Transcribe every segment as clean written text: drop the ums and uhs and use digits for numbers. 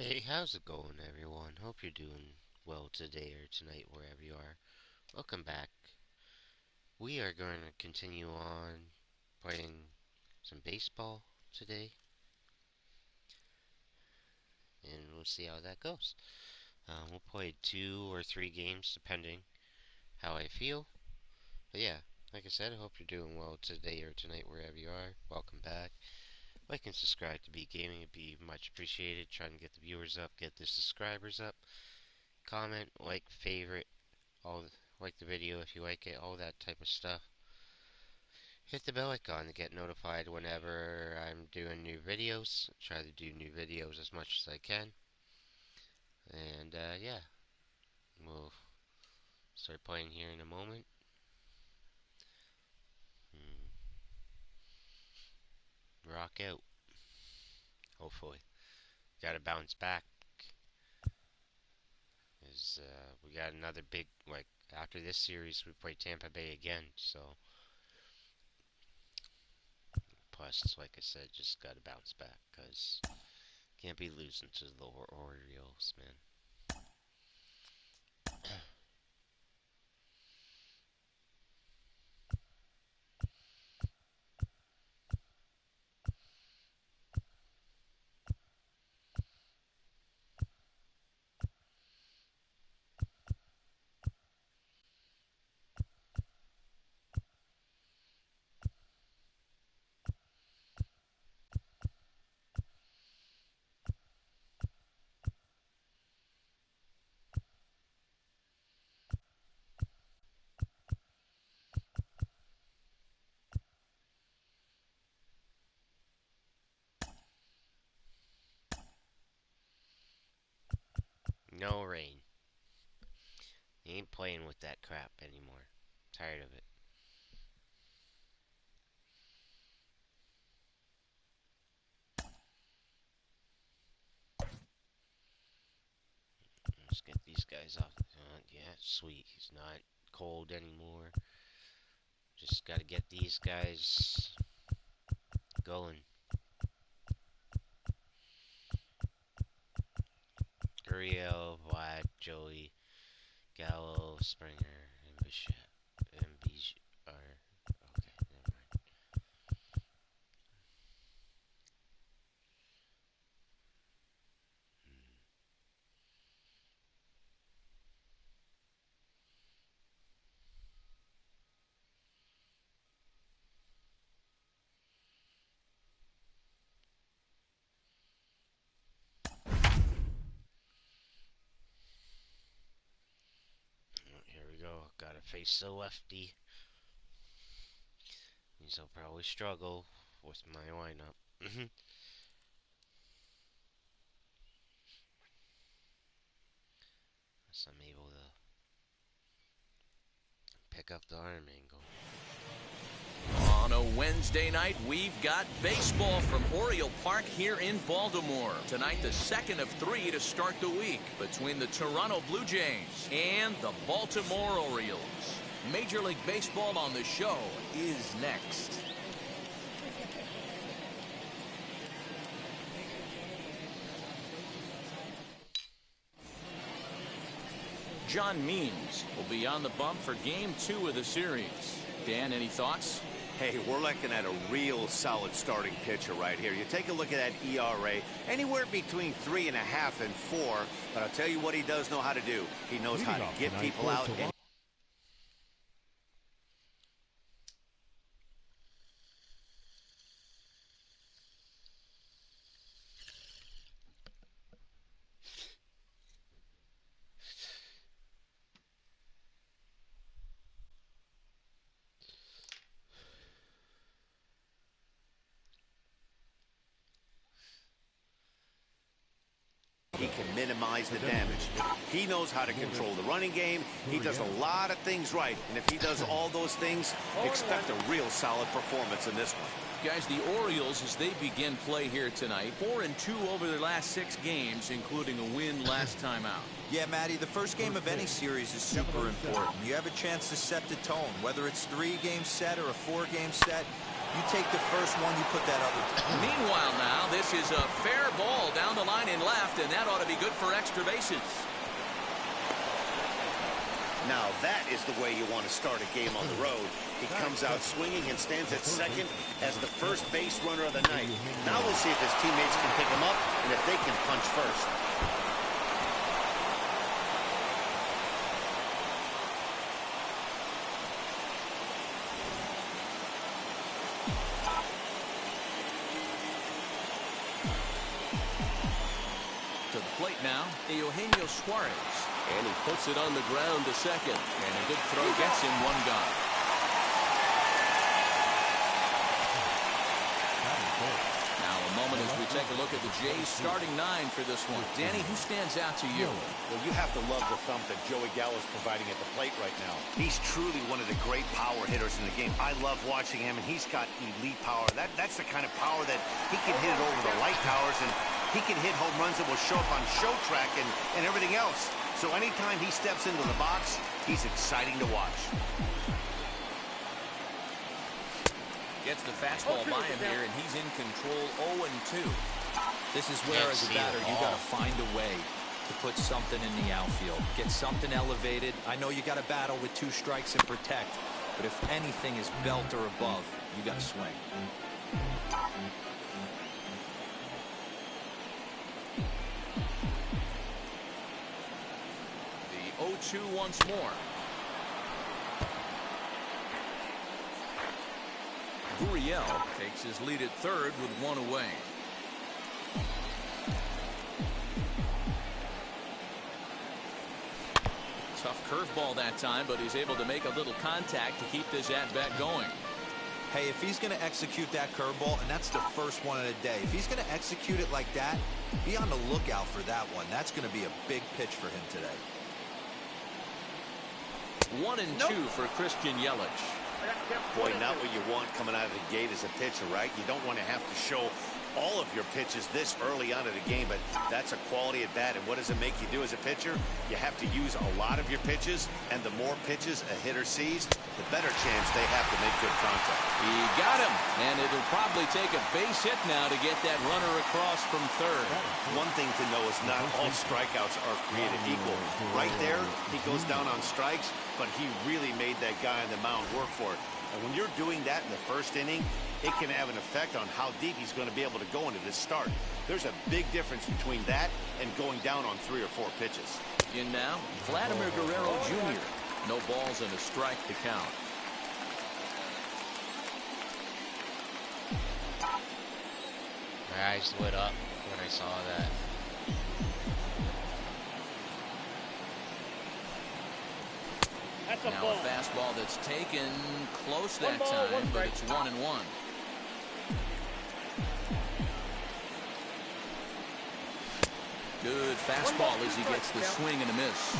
Hey, how's it going, everyone? Hope you're doing well today or tonight, wherever you are. Welcome back. We are going to continue on playing some baseball today, and we'll see how that goes. We'll play 2 or 3 games, depending how I feel. But yeah, like I said, I hope you're doing well today or tonight, wherever you are. Welcome back. Like and subscribe to Beat Gaming, it'd be much appreciated. Trying to get the viewers up, get the subscribers up. Comment, like, favorite, like the video if you like it, all that type of stuff. Hit the bell icon to get notified whenever I'm doing new videos. Try to do new videos as much as I can. And yeah, we'll start playing here in a moment. Rock out. Hopefully. Gotta bounce back. We got another big, like, after this series, we play Tampa Bay again, so. Plus, like I said, just gotta bounce back, because can't be losing to the Orioles, man. No rain. Ain't playing with that crap anymore. Tired of it. Let's get these guys off. Yeah, sweet. He's not cold anymore. Just gotta get these guys going. Gurriel, Vlad, Joey, Gallo, Springer, and Bichette. And Bichette. Okay, never mind. Here we go. Gotta face the lefty. He'll probably struggle with my lineup. Unless I'm able to pick up the arm angle. On a Wednesday night, we've got baseball from Oriole Park here in Baltimore. Tonight, the second of 3 to start the week between the Toronto Blue Jays and the Baltimore Orioles. Major League Baseball on the show is next. John Means will be on the bump for Game 2 of the series. Dan, any thoughts? Hey, we're looking at a real solid starting pitcher right here. You take a look at that ERA, anywhere between 3.5 and 4. But I'll tell you what he does know how to do. He knows how to get people out. And he can minimize the damage. He knows how to control the running game. He does a lot of things right. And if he does all those things, expect a real solid performance in this one. Guys, the Orioles, as they begin play here tonight, 4-2 over their last 6 games, including a win last time out. Yeah, Matty, the first game of any series is super important. You have a chance to set the tone, whether it's 3-game set or a 4-game set. You take the first one, you put that other two. Meanwhile now, this is a fair ball down the line in left, and that ought to be good for extra bases. Now that is the way you want to start a game on the road. He comes out swinging and stands at second as the first base runner of the night. Now we'll see if his teammates can pick him up and if they can punch first. To the plate now, Eugenio Suarez. And he puts it on the ground to second. And a good throw gets him one gone. Now a moment as we take a look at the Jays starting nine for this one. Danny, who stands out to you? Well, you have to love the thump that Joey Gallo is providing at the plate right now. He's truly one of the great power hitters in the game. I love watching him, and he's got elite power. That's the kind of power that he can hit it over the light towers, and he can hit home runs that will show up on Show Track and everything else. So anytime he steps into the box, he's exciting to watch. Gets the fastball by him here, and he's in control 0-2. This is where, as a batter, you got to find a way to put something in the outfield. Get something elevated. I know you got to battle with 2 strikes and protect, but if anything is belt or above, you got to swing. The 0-2 once more. Gurriel takes his lead at third with 1 away. Tough curveball that time, but he's able to make a little contact to keep this at-bat going. Hey, if he's going to execute that curveball, and that's the first one of the day, if he's going to execute it like that, be on the lookout for that one. That's going to be a big pitch for him today. 1-2 for Christian Yelich. Boy, not what you want coming out of the gate as a pitcher, right? You don't want to have to show all of your pitches this early on in the game, but that's a quality at bat. And what does it make you do as a pitcher? You have to use a lot of your pitches, and the more pitches a hitter sees, the better chance they have to make good contact. He got him, and it'll probably take a base hit now to get that runner across from third. One thing to know is not all strikeouts are created equal. Right there, he goes down on strikes, but he really made that guy on the mound work for it. And when you're doing that in the first inning, it can have an effect on how deep he's going to be able to go into this start. There's a big difference between that and going down on 3 or 4 pitches. In now, Vladimir Guerrero Jr. No balls and a strike to count. My eyes lit up when I saw that. Now a fastball that's taken close that time, but it's 1-1. Good fastball as he gets the swing and a miss.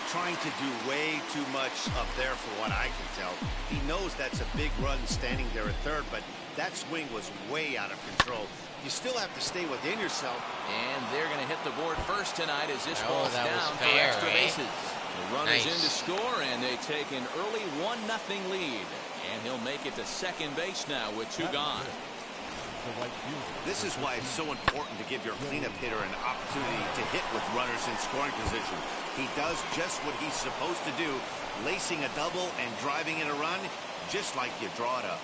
Trying to do way too much up there for what I can tell. He knows that's a big run standing there at third, but that swing was way out of control. You still have to stay within yourself. And they're going to hit the board first tonight as this ball's that down was for fair, extra eh? bases. The runner's in to score, and they take an early 1-0 lead. And he'll make it to second base now with 2 gone. This is why it's so important to give your cleanup hitter an opportunity to hit with runners in scoring position. He does just what he's supposed to do, lacing a double and driving in a run, just like you draw it up.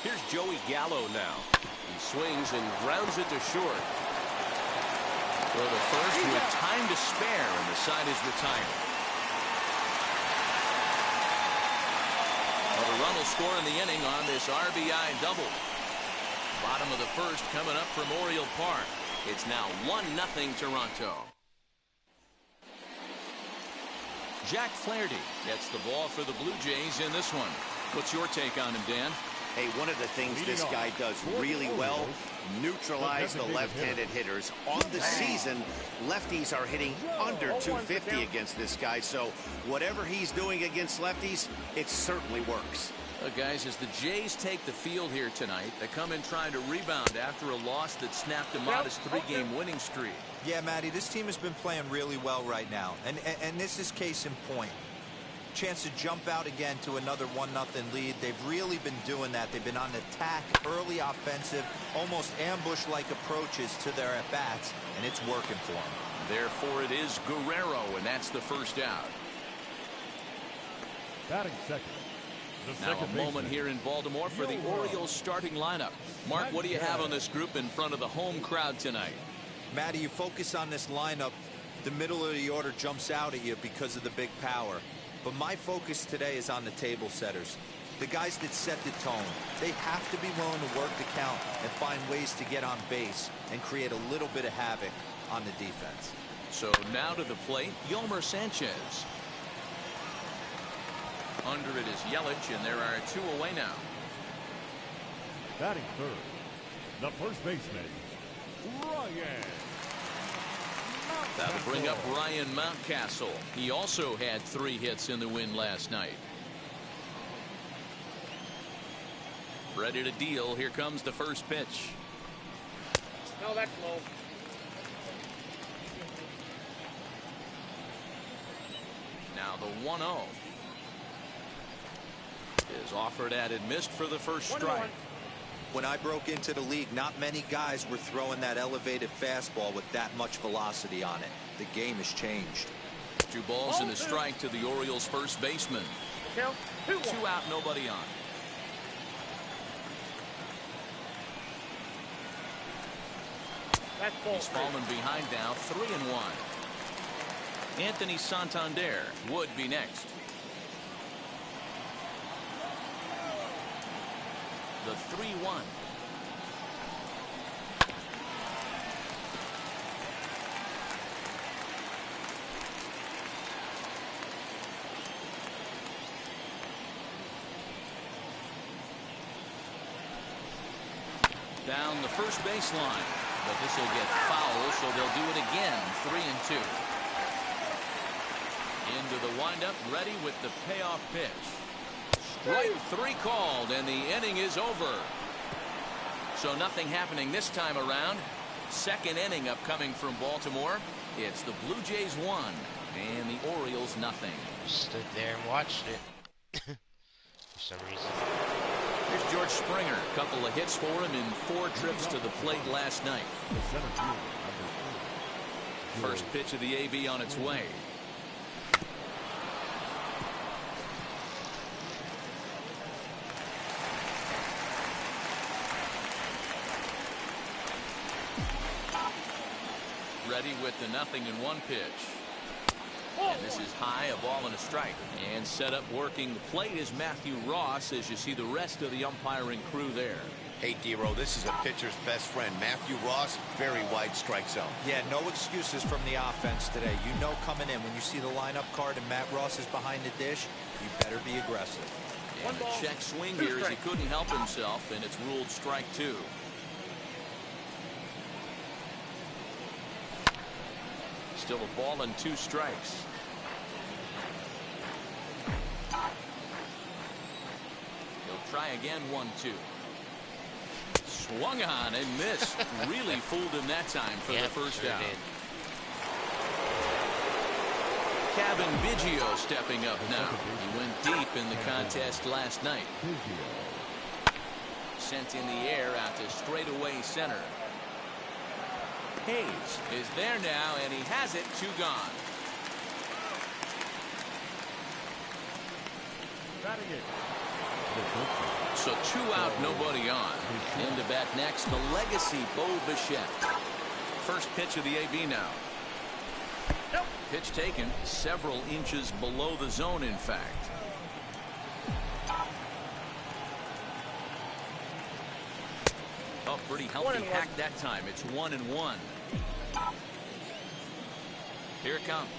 Here's Joey Gallo now. He swings and grounds it to short. For the first with time to spare, and the side is retired. Well, the run will score in the inning on this RBI double. Bottom of the first coming up from Oriole Park. It's now 1-0 Toronto. Jack Flaherty gets the ball for the Blue Jays in this one. What's your take on him, Dan? Hey, one of the things this guy does really well, neutralize the left-handed hitters. On the season, lefties are hitting under 250 against this guy, so whatever he's doing against lefties, it certainly works. Guys, as the Jays take the field here tonight, they come in trying to rebound after a loss that snapped a modest 3-game winning streak. Yeah, Matty, this team has been playing really well right now, and this is case in point. Chance to jump out again to another 1-0 lead. They've really been doing that. They've been on attack, early offensive, almost ambush-like approaches to their at-bats, and it's working for them. Therefore, it is Guerrero, and that's the first out. Batting second. Now a moment here in Baltimore for the Orioles starting lineup. Mark, what do you have on this group in front of the home crowd tonight? Matty, you focus on this lineup, the middle of the order jumps out at you because of the big power. But my focus today is on the table setters, the guys that set the tone. They have to be willing to work the count and find ways to get on base and create a little bit of havoc on the defense. So now to the plate, Yolmer Sanchez. Under it is Yelich, and there are 2 away now. Batting third, the first baseman, Ryan. That'll bring up Ryan Mountcastle. He also had 3 hits in the win last night. Ready to deal. Here comes the first pitch. No, that's low. Now the 1-0 is offered at and missed for the first strike. When I broke into the league, not many guys were throwing that elevated fastball with that much velocity on it. The game has changed. 2 balls and a strike to the Orioles first baseman. 2 out, nobody on. He's fallen behind now, 3-1. Anthony Santander would be next. The 3-1. Down the first baseline, but this will get foul, so they'll do it again. 3-2. Into the windup, ready with the payoff pitch. Strike 3 called, and the inning is over. So nothing happening this time around. Second inning upcoming from Baltimore. It's the Blue Jays 1 and the Orioles nothing. Stood there and watched it for some reason. Here's George Springer. A couple of hits for him in 4 trips to the plate last night. First pitch of the AB on its way. Ready with the 0-1 pitch. And this is high, a ball and a strike. And set up working the plate is Matthew Ross, as you see the rest of the umpiring crew there. Hey, D-Row, this is a pitcher's best friend. Matthew Ross, very wide strike zone. Yeah, no excuses from the offense today. You know coming in when you see the lineup card and Matt Ross is behind the dish, you better be aggressive. And a check swing here as he couldn't help himself, and it's ruled strike 2. Still a ball and 2 strikes. He'll try again, 1-2. Swung on and missed. Really fooled him that time for the first out. Kevin Biggio stepping up now. He went deep in the contest last night. Sent in the air out to straightaway center. Hayes is there now, and he has it. 2 gone. So 2 out, nobody on. In to bat next, the legacy Bo Bichette. First pitch of the AB now. Pitch taken several inches below the zone, in fact. Oh, pretty healthy hack that time. It's 1-1. Here it comes.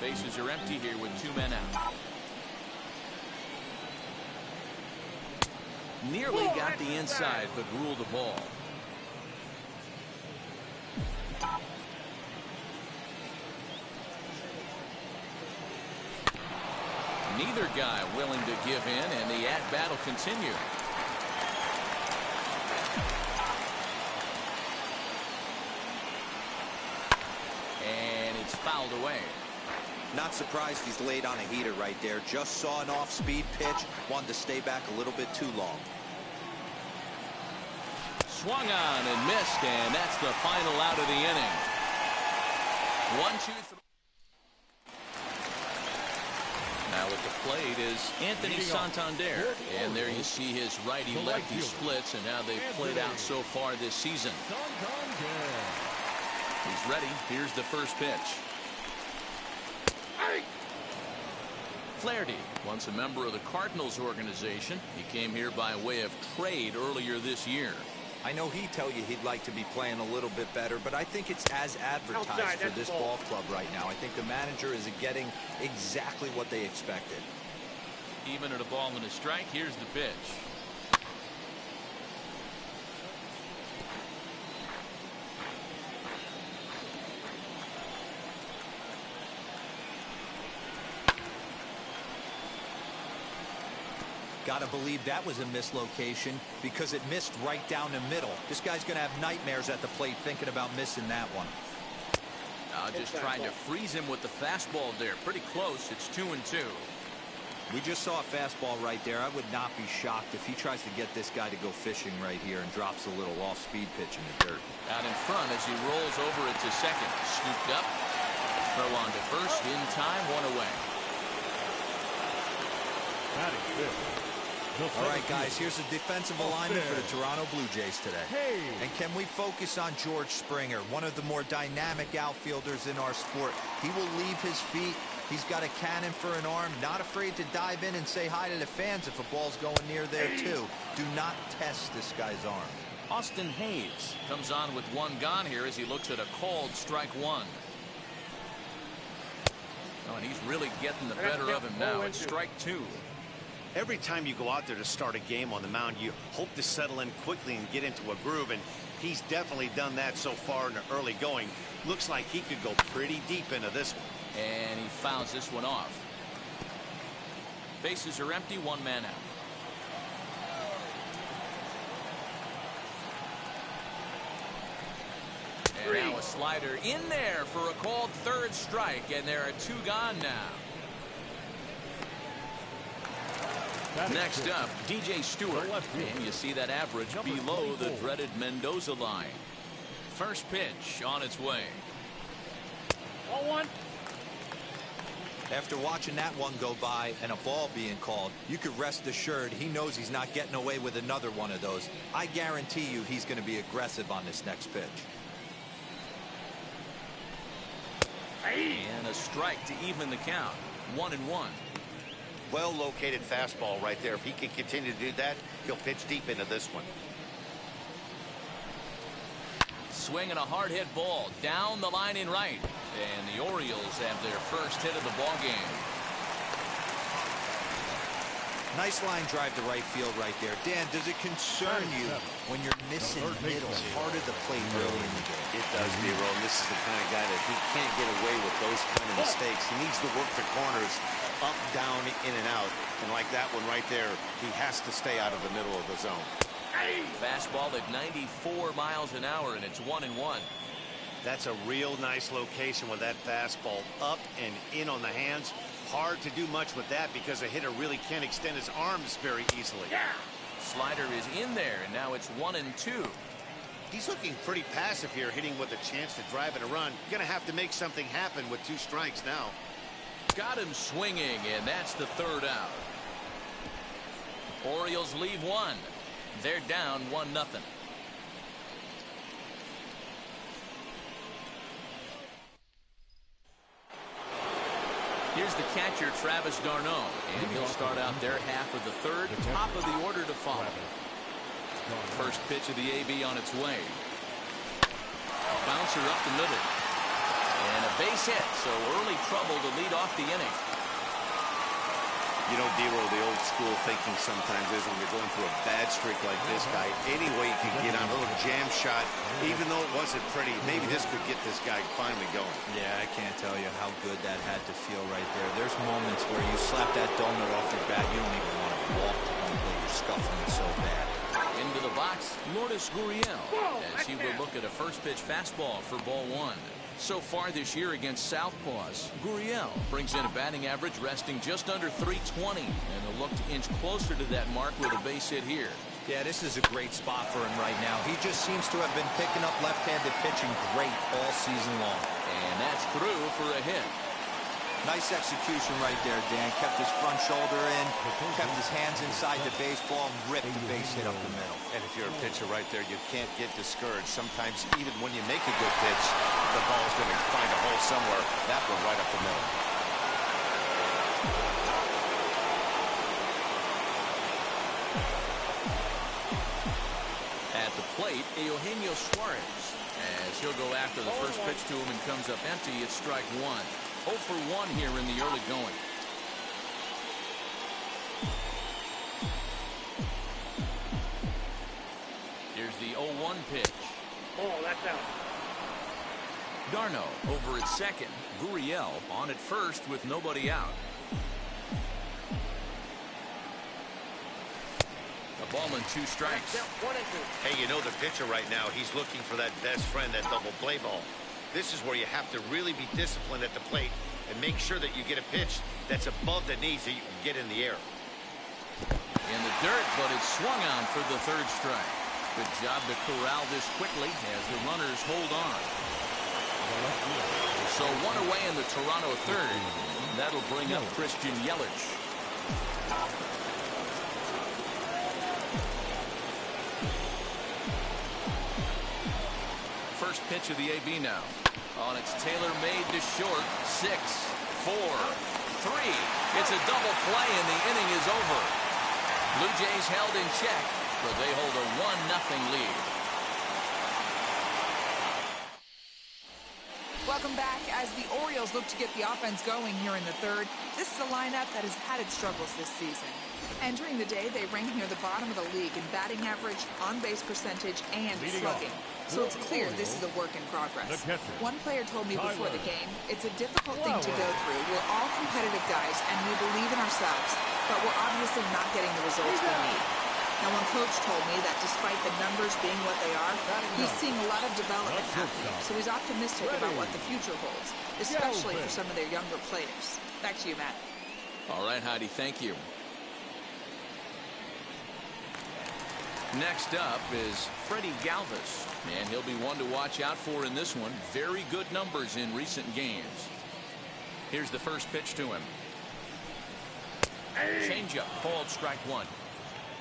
Bases are empty here with 2 men out. Nearly got the inside, but ruled the ball. Neither guy willing to give in, and the at-bat will continue. And it's fouled away. Not surprised he's laid on a heater right there. Just saw an off-speed pitch. Wanted to stay back a little bit too long. Swung on and missed, and that's the final out of the inning. 1-2-3. Now at the plate is Anthony Santander. And there you see his righty-lefty splits and how they've played out so far this season. He's ready. Here's the first pitch. Flaherty, once a member of the Cardinals organization. He came here by way of trade earlier this year. I know he'd tell you he'd like to be playing a little bit better, but I think it's as advertised for this ball club right now. I think the manager is getting exactly what they expected. Even at a ball and a strike, here's the pitch. Gotta believe that was a mislocation because it missed right down the middle. This guy's gonna have nightmares at the plate thinking about missing that one. Just trying to freeze him with the fastball there. Pretty close. It's 2-2. We just saw a fastball right there. I would not be shocked if he tries to get this guy to go fishing right here and drops a little off-speed pitch in the dirt. Out in front as he rolls over it to second. Scooped up. Throw on to first. In time. One away. All right, guys, here's a defensive alignment for the Toronto Blue Jays today. And can we focus on George Springer, one of the more dynamic outfielders in our sport? He will leave his feet. He's got a cannon for an arm, not afraid to dive in and say hi to the fans if a ball's going near there, too. Do not test this guy's arm. Austin Hayes comes on with one gone here as he looks at a called strike one. Oh, and he's really getting the better of him now. It's strike two. Every time you go out there to start a game on the mound, you hope to settle in quickly and get into a groove, and he's definitely done that so far in the early going. Looks like he could go pretty deep into this one. And he fouls this one off. Bases are empty, one man out. And now a slider in there for a called third strike, and there are two gone now. Next up, DJ Stewart. And you see that average below the dreaded Mendoza line. First pitch on its way. 0-1. After watching that one go by and a ball being called, you could rest assured he knows he's not getting away with another one of those. I guarantee you he's going to be aggressive on this next pitch. And a strike to even the count. 1-1. Well-located fastball right there. If he can continue to do that, he'll pitch deep into this one. Swinging a hard hit ball down the line in right. And the Orioles have their first hit of the ball game. Nice line drive to right field right there. Dan, does it concern you when you're missing middle part of the plate early in the game? It does, Nero. This is the kind of guy that he can't get away with those kind of mistakes. He needs to work the corners up, down, in and out. And like that one right there, he has to stay out of the middle of the zone. Fastball at 94 miles an hour, and it's 1-1. That's a real nice location with that fastball up and in on the hands. Hard to do much with that because a hitter really can't extend his arms very easily. Slider is in there, and now it's 1-2. He's looking pretty passive here, hitting with a chance to drive in a run. Gonna have to make something happen with 2 strikes now. Got him swinging, and that's the third out. Orioles leave one. They're down 1-0. Here's the catcher, Travis d'Arnaud, and he'll start out their half of the third, top of the order to follow. First pitch of the AB on its way. Bouncer up the middle. And a base hit, so early trouble to lead off the inning. You know, Dero, the old school thinking sometimes is when you're going through a bad streak like this guy, any way you can get on a little jam shot, even though it wasn't pretty, maybe this could get this guy finally going. Yeah, I can't tell you how good that had to feel right there. There's moments where you slap that donut off your bat, you don't even want to walk to home plate. You're scuffling so bad. Into the box, Lourdes Gurriel, as he will look at a first pitch fastball for ball one. So far this year against Southpaws, Gurriel brings in a batting average resting just under 320, and he'll look to inch closer to that mark with a base hit here. Yeah, this is a great spot for him right now. He just seems to have been picking up left-handed pitching great all season long. And that's through for a hit. Nice execution right there, Dan. Kept his front shoulder in, kept his hands inside the baseball, and ripped the base hit up the middle. And if you're a pitcher right there, you can't get discouraged. Sometimes even when you make a good pitch, the ball's going to find a hole somewhere. That one right up the middle. At the plate, Eugenio Suarez, as he'll go after the first pitch to him and comes up empty. It's strike one. 0 for 1 here in the early going. Here's the 0-1 pitch. Oh, that's out. Darno over at second. Gurriel on at first with nobody out. A ball and 2 strikes. Hey, you know the pitcher right now, he's looking for that best friend, that double play ball. This is where you have to really be disciplined at the plate and make sure that you get a pitch that's above the knees that you can get in the air. In the dirt, but it's swung on for the 3rd strike. Good job to corral this quickly as the runners hold on. So 1 away in the Toronto 3rd. That'll bring up Christian Yelich. First pitch of the AB now. On its tailor-made to short. 6, 4, 3. It's a double play and the inning is over. Blue Jays held in check, but they hold a 1-0 lead. Welcome back. As the Orioles look to get the offense going here in the 3rd, this is a lineup that has had its struggles this season. Entering the day, they rank near the bottom of the league in batting average, on-base percentage, and slugging. So it's clear this is a work in progress. One player told me before the game, it's a difficult thing to go through. We're all competitive guys, and we believe in ourselves, but we're obviously not getting the results we need. Now, one coach told me that despite the numbers being what they are, he's seeing a lot of development happening, so he's optimistic about what the future holds, especially for some of their younger players. Back to you, Matt. All right, Heidi, thank you. Next up is Freddie Galvis, and he'll be one to watch out for in this one. Very good numbers in recent games. Here's the first pitch to him. Changeup called strike 1.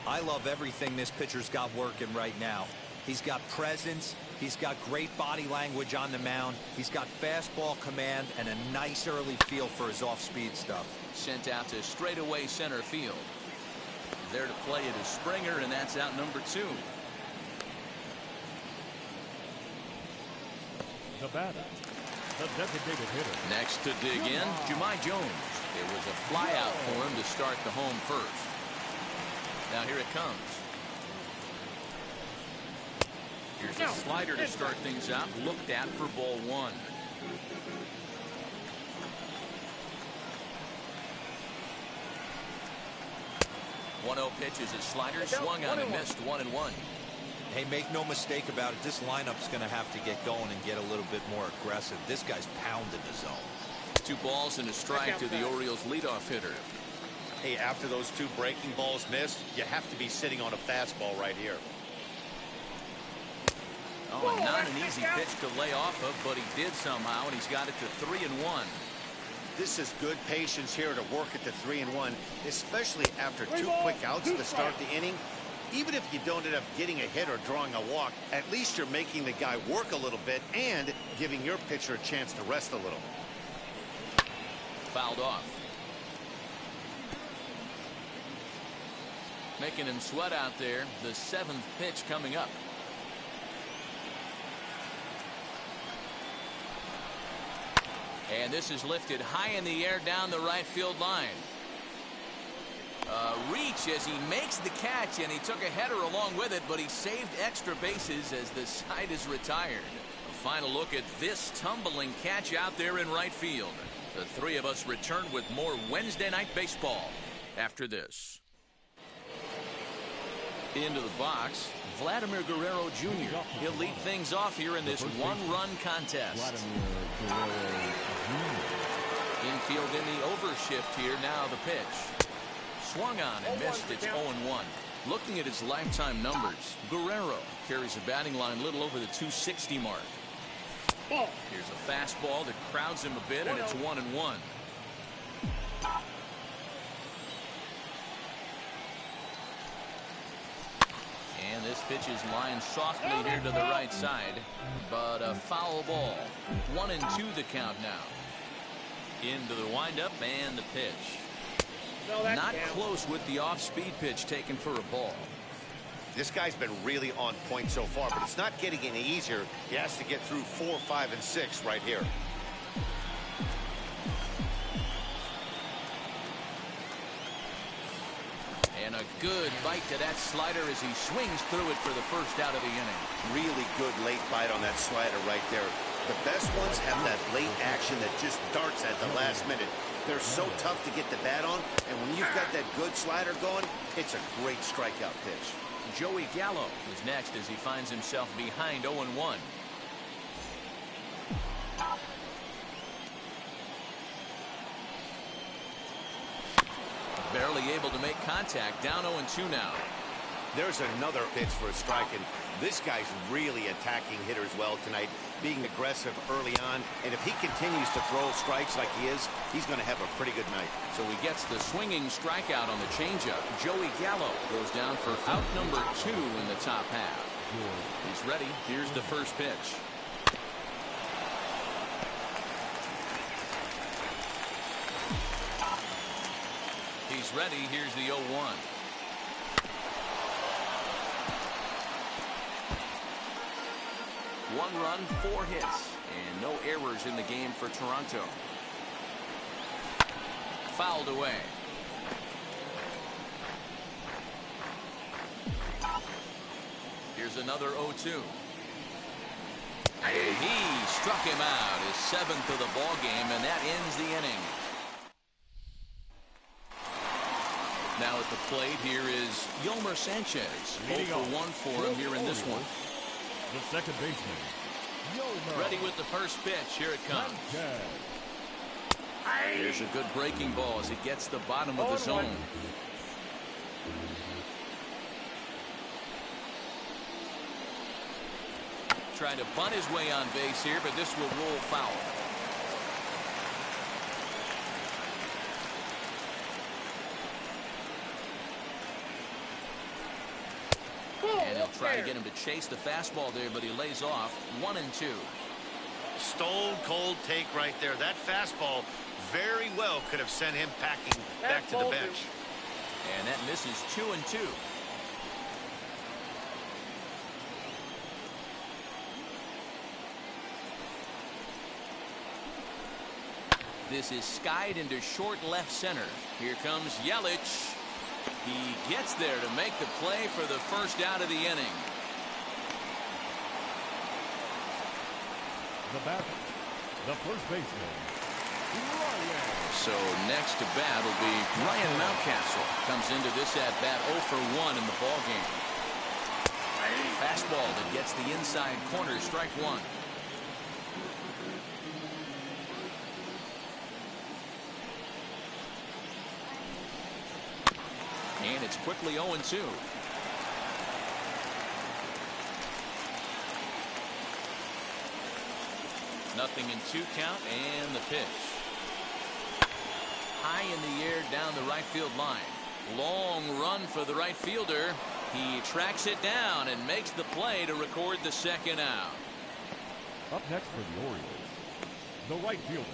I love everything this pitcher's got working right now. He's got presence. He's got great body language on the mound. He's got fastball command and a nice early feel for his off-speed stuff. Sent out to straightaway center field. There to play it is Springer, and that's out number 2. The batter, the designated hitter. Next to dig in, Jahmai Jones. It was a fly out for him to start the home first. Now here it comes. Here's a slider to start things out. Looked at for ball 1. One-0 pitch is a slider, swung on and missed. 1-1. Hey, make no mistake about it. This lineup's going to have to get going and get a little bit more aggressive. This guy's pounding the zone. 2 balls and a strike to the Orioles leadoff hitter. Hey, after those 2 breaking balls missed, you have to be sitting on a fastball right here. Oh, not an easy pitch to lay off of, but he did somehow, and he's got it to 3-1. This is good patience here to work at the 3-1, especially after 2 quick outs to start the inning. Even if you don't end up getting a hit or drawing a walk, at least you're making the guy work a little bit and giving your pitcher a chance to rest a little. Fouled off. Making him sweat out there. The 7th pitch coming up. And this is lifted high in the air down the right field line. Reach as he makes the catch, and he took a header along with it, but he saved extra bases as the side is retired. A final look at this tumbling catch out there in right field. The three of us return with more Wednesday Night Baseball after this. Into the box, Vladimir Guerrero Jr. He'll lead things off here in this one-run contest. Infield in the overshift here. Now the pitch. Swung on and missed. It's 0-1. Looking at his lifetime numbers, Guerrero carries a batting line a little over the 260 mark. Here's a fastball that crowds him a bit, and it's 1-1. And this pitch is lined softly here to the right side, but a foul ball. 1-2 the count now. Into the windup and the pitch. Not close with the off-speed pitch taken for a ball. This guy's been really on point so far, but it's not getting any easier. He has to get through 4, 5, and 6 right here. And a good bite to that slider as he swings through it for the first out of the inning. Really good late bite on that slider right there. The best ones have that late action that just darts at the last minute. They're so tough to get the bat on, and when you've got that good slider going, it's a great strikeout pitch. Joey Gallo is next as he finds himself behind 0-1. Barely able to make contact. Down 0-2 now. There's another pitch for a strike, and this guy's really attacking hitters well tonight, being aggressive early on, and if he continues to throw strikes like he is, he's going to have a pretty good night. So he gets the swinging strikeout on the changeup. Joey Gallo goes down for out number 2 in the top half. He's ready. Here's the first pitch. He's ready. Here's the 0-1. One run, 4 hits, and no errors in the game for Toronto. Fouled away. Here's another 0-2. And he struck him out, his 7th of the ball game, and that ends the inning. Now at the plate, here is Yolmer Sanchez. 0-for-1 for him here in this one. The second baseman, Ready with the first pitch. Here it comes. Here's a good breaking ball as it gets the bottom of the zone. Trying to bunt his way on base here, but this will roll foul. And he'll try to get him to chase the fastball there, but he lays off. 1-2. Stone cold take right there. That fastball very well could have sent him packing back to the bench. And that misses 2-2. This is skied into short left center. Here comes Yelich. He gets there to make the play for the first out of the inning. the batter, the first baseman, Ryan. So next to bat will be Ryan Mountcastle. Comes into this at bat 0-for-1 in the ball game. Fastball that gets the inside corner, strike one. And it's quickly 0-2. Nothing in 2 count, and the pitch. High in the air down the right field line. Long run for the right fielder. He tracks it down and makes the play to record the second out. Up next for the Orioles, the right fielder,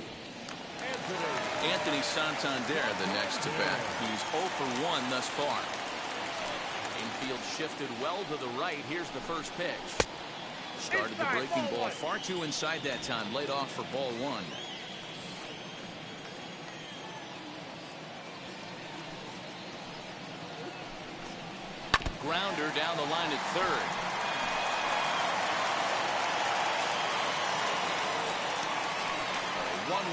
Anthony Santander, the next to bat. He's 0-for-1 thus far. Infield shifted well to the right. Here's the first pitch. Started the breaking ball far too inside that time. Laid off for ball one. grounder down the line at third. A 1-1.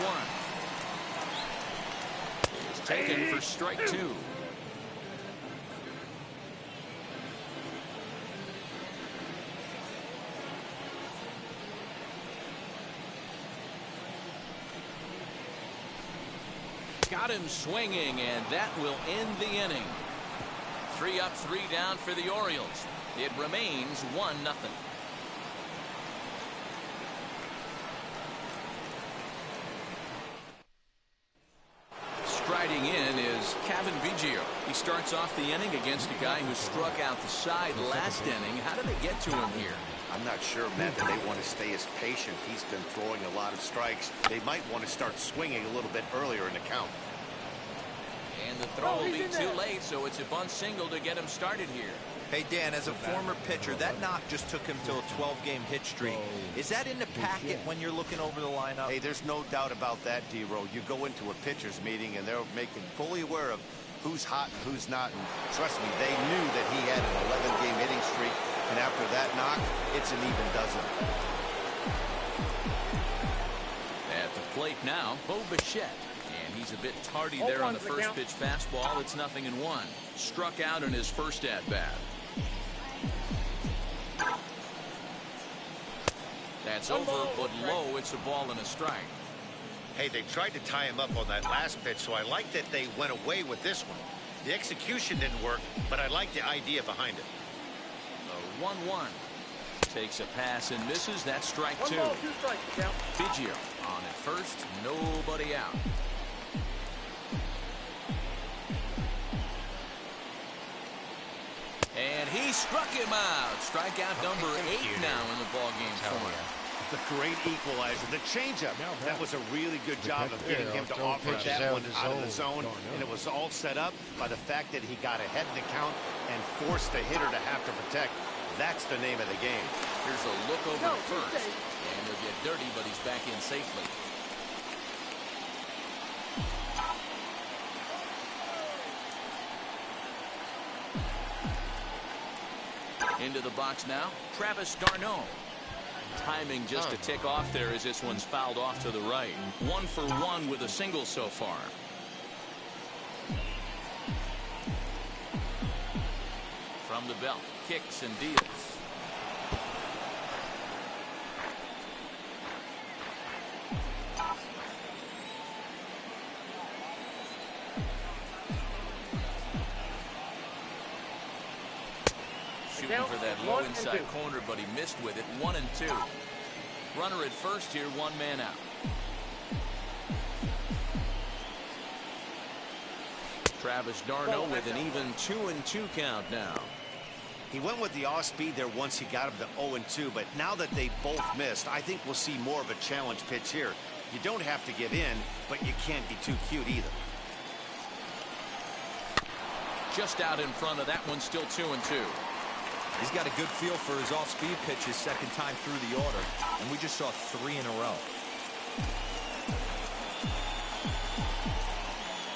It's taken for strike two. Got him swinging, and that will end the inning. 3 up, 3 down for the Orioles. It remains 1-0. Striding in is Kevin Biggio. He starts off the inning against a guy who struck out the side last inning. How did they get to him here? I'm not sure, Matt, that they want to stay as patient. He's been throwing a lot of strikes. They might want to start swinging a little bit earlier in the count. And the throw will be too late, so it's a bunt single to get him started here. Hey, Dan, as a former pitcher, that knock just took him to a 12-game hit streak. Is that in the packet when you're looking over the lineup? Hey, there's no doubt about that, D-Row. You go into a pitcher's meeting, and they're making fully aware of who's hot and who's not. And trust me, they knew that he had an 11-game hitting streak. And after that knock, it's an even dozen. At the plate now, Bo Bichette. And he's a bit tardy there on the first pitch fastball. It's 0-1. Struck out in his first at-bat. That's over, but low. It's a ball and a strike. Hey, they tried to tie him up on that last pitch, so I like that they went away with this one. The execution didn't work, but I like the idea behind it. 1-1. Takes a pass and misses. That's strike two. Biggio on at first. Nobody out. And he struck him out. Strikeout number 8 now in the ballgame for him. The great equalizer, the changeup. That was a really good job of getting him to offer that one out of the zone, and it was all set up by the fact that he got ahead in the count and forced the hitter to have to protect. That's the name of the game. Here's a look over at first, and he'll get dirty, but he's back in safely. Into the box now, Travis d'Arnaud. Timing just a tick off there as this one's fouled off to the right. 1 for 1 with a single so far. From the belt, kicks and deals. Shooting for that low inside corner, but he missed with it. 1-2. Runner at first here, 1 man out. Travis d'Arnaud with an even 2-2 count now. He went with the off speed there once he got him to 0-2, but now that they both missed, I think we'll see more of a challenge pitch here. You don't have to give in, but you can't be too cute either. Just out in front of that one, still 2-2. He's got a good feel for his off-speed pitch his second time through the order, and we just saw 3 in a row.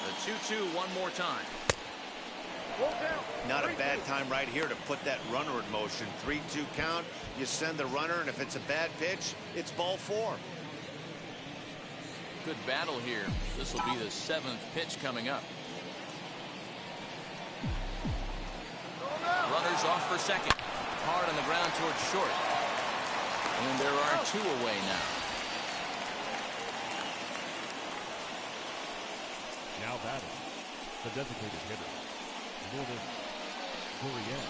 The 2-2 one more time. Not a bad time right here to put that runner in motion. 3-2 count. You send the runner, and if it's a bad pitch, it's ball 4. Good battle here. This will be the 7th pitch coming up. Runners off for second. Hard on the ground towards short. And there are 2 away now. Now batting, the designated hitter, Lourdes Gurriel.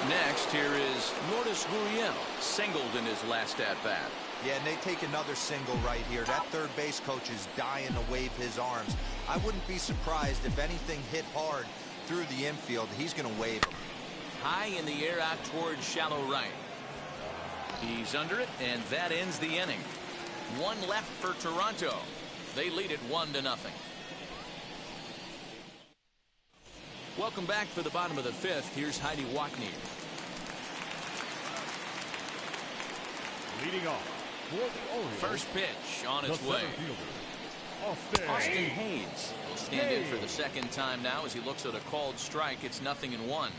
Next, here is Lourdes Gurriel, singled in his last at-bat. Yeah, and they take another single right here. That third base coach is dying to wave his arms. I wouldn't be surprised if anything hit hard through the infield. He's going to wave him. High in the air out towards shallow right. He's under it, and that ends the inning. 1 left for Toronto. They lead it 1-0. Welcome back for the bottom of the 5th. Here's Heidi Wackney. Leading off for the Orioles. First pitch on its way. Austin Hayes will stand in for the second time now as he looks at a called strike. It's 0-1.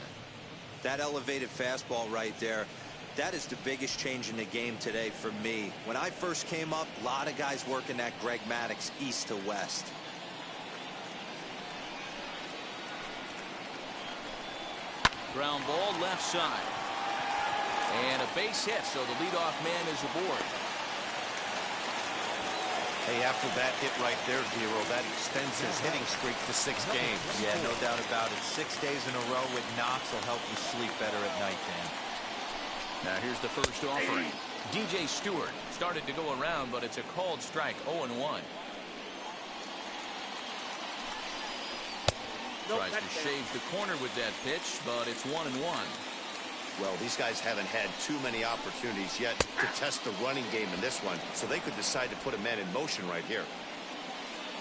That elevated fastball right there, that is the biggest change in the game today for me. When I first came up, a lot of guys working that Greg Maddux east to west. Ground ball left side. And a base hit, so the leadoff man is aboard. Hey, after that hit right there, Dero, that extends his hitting streak to 6 games. Yeah, no doubt about it. 6 days in a row with knocks will help you sleep better at night, Dan. Now here's the first offering. DJ Stewart started to go around, but it's a called strike, 0-1. Tries to shave the corner with that pitch, but it's 1-1. Well, these guys haven't had too many opportunities yet to test the running game in this one, so they could decide to put a man in motion right here.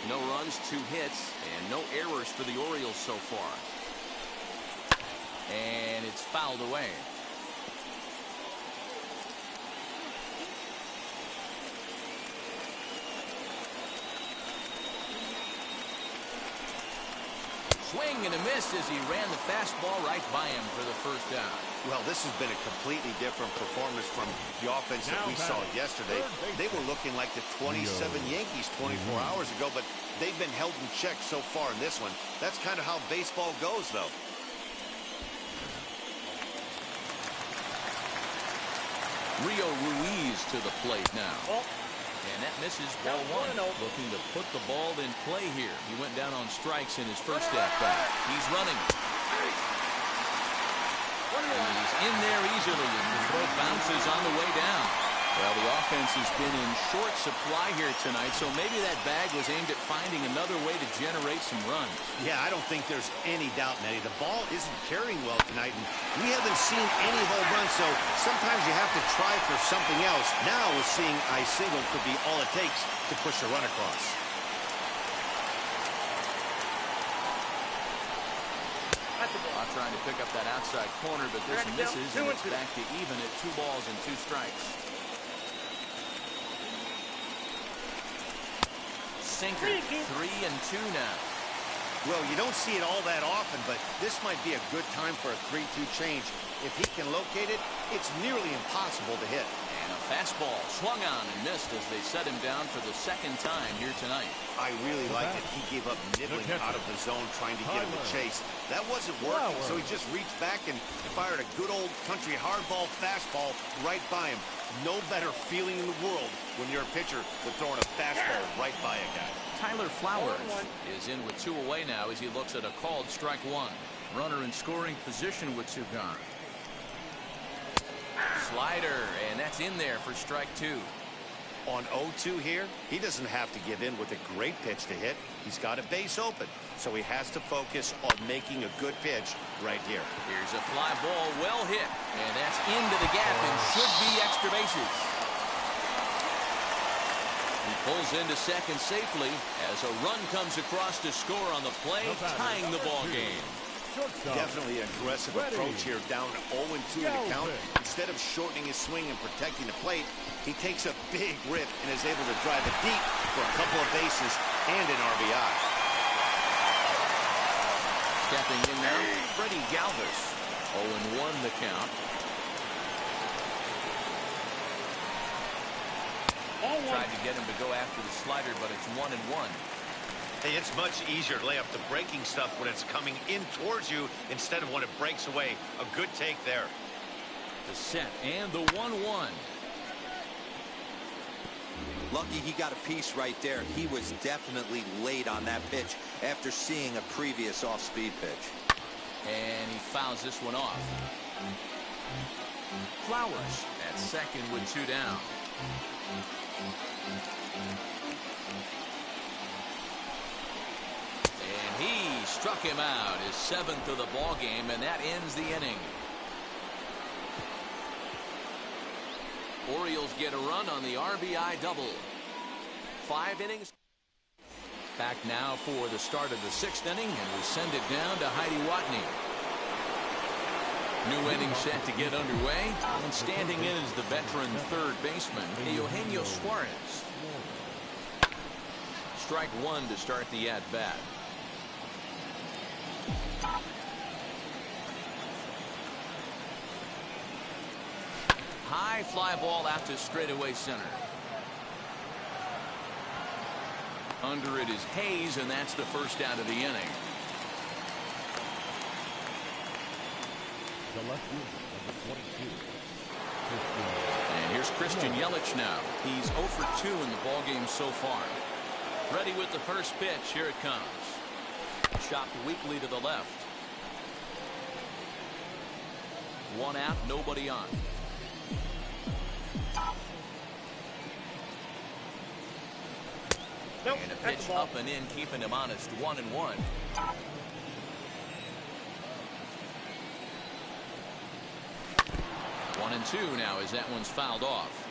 No runs, 2 hits, and no errors for the Orioles so far. And it's fouled away. Swing and a miss as he ran the fastball right by him for the first down. Well, this has been a completely different performance from the offense that we saw yesterday. They were looking like the 27 Yankees 24 hours ago, but they've been held in check so far in this one. That's kind of how baseball goes, though. Rio Ruiz to the plate now. And that misses, ball 1. Looking to put the ball in play here. He went down on strikes in his first at-bat. He's running. And he's in there easily as the throw bounces on the way down. Well, the offense has been in short supply here tonight, so maybe that bag was aimed at finding another way to generate some runs. Yeah, I don't think there's any doubt, Nettie. The ball isn't carrying well tonight, and we haven't seen any home runs, so sometimes you have to try for something else. Now, with seeing I single could be all it takes to push a run across. Trying to pick up that outside corner, but this misses, and it's back to even at 2 balls and 2 strikes. Sinker, 3-2 now. Well, you don't see it all that often, but this might be a good time for a 3-2 change. If he can locate it, it's nearly impossible to hit. And a fastball swung on and missed as they set him down for the second time here tonight. I really like that he gave up nibbling out of the zone trying to get him to chase. That wasn't working, so he just reached back and fired a good old country hardball fastball right by him. No better feeling in the world when you're a pitcher than throwing a fastball right by a guy. Tyler Flowers is in with 2 away now as he looks at a called strike 1. Runner in scoring position with 2 gone. Slider, and that's in there for strike 2. On 0-2 here, he doesn't have to give in with a great pitch to hit. He's got a base open, so he has to focus on making a good pitch right here. Here's a fly ball, well hit, and that's into the gap and should be extra bases. He pulls into second safely as a run comes across to score on the play, tying the ball game. Definitely an aggressive approach here, down 0-2 in the count. Instead of shortening his swing and protecting the plate, he takes a big rip and is able to drive it deep for a couple of bases and an RBI. Stepping in now, Freddie Galvis. 0-1 the count. Tried to get him to go after the slider, but it's 1-1. Hey, it's much easier to lay up the breaking stuff when it's coming in towards you instead of when it breaks away. A good take there. The set and the 1-1. Lucky he got a piece right there. He was definitely late on that pitch after seeing a previous off-speed pitch. And he fouls this one off. Flowers at second with 2 down. And he struck him out, his 7th of the ball game, and that ends the inning. Orioles get a run on the RBI double. 5 innings. Back now for the start of the 6th inning, and we send it down to Heidi Watney. New inning set to get underway, and standing in is the veteran third baseman, Eugenio Suarez. strike one to start the at-bat. High fly ball out to straightaway center. Under it is Hayes, and that's the first out of the inning. The left fielder, number 22. And here's Christian Yelich now. He's 0 for 2 in the ballgame so far. Ready with the first pitch. Here it comes. Chopped weakly to the left. One out, nobody on. Nope, And a that's pitch the ball. up and in, keeping him honest. 1-1. One and two now as that one's fouled off.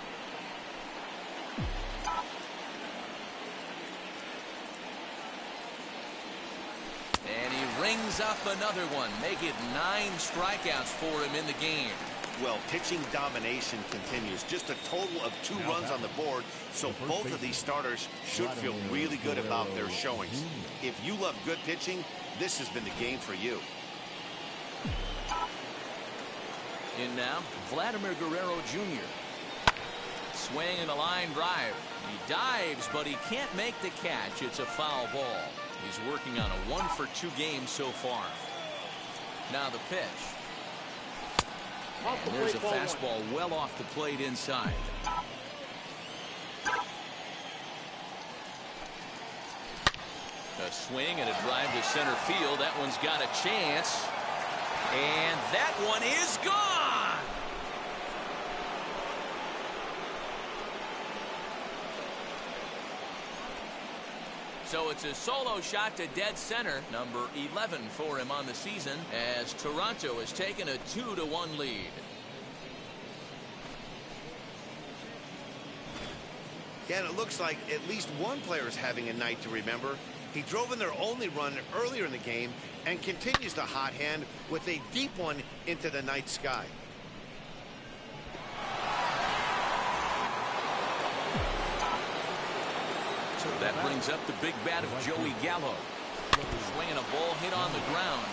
And he rings up another one. Make it 9 strikeouts for him in the game. Well, pitching domination continues. Just a total of 2 runs on the board, so both of these starters should feel really good about their showings. If you love good pitching, this has been the game for you. In now, Vladimir Guerrero Jr. Swing and a line drive. He dives, but he can't make the catch. It's a foul ball. He's working on a 1 for 2 game so far. Now the pitch. And there's a fastball well off the plate inside. A swing and a drive to center field. That one's got a chance. And that one is gone. So it's a solo shot to dead center, number 11 for him on the season, as Toronto has taken a 2-1 lead. Yeah, and it looks like at least one player is having a night to remember. He drove in their only run earlier in the game and continues the hot hand with a deep one into the night sky. So that brings up the big bat of Joey Gallo. Swinging a ball hit on the ground.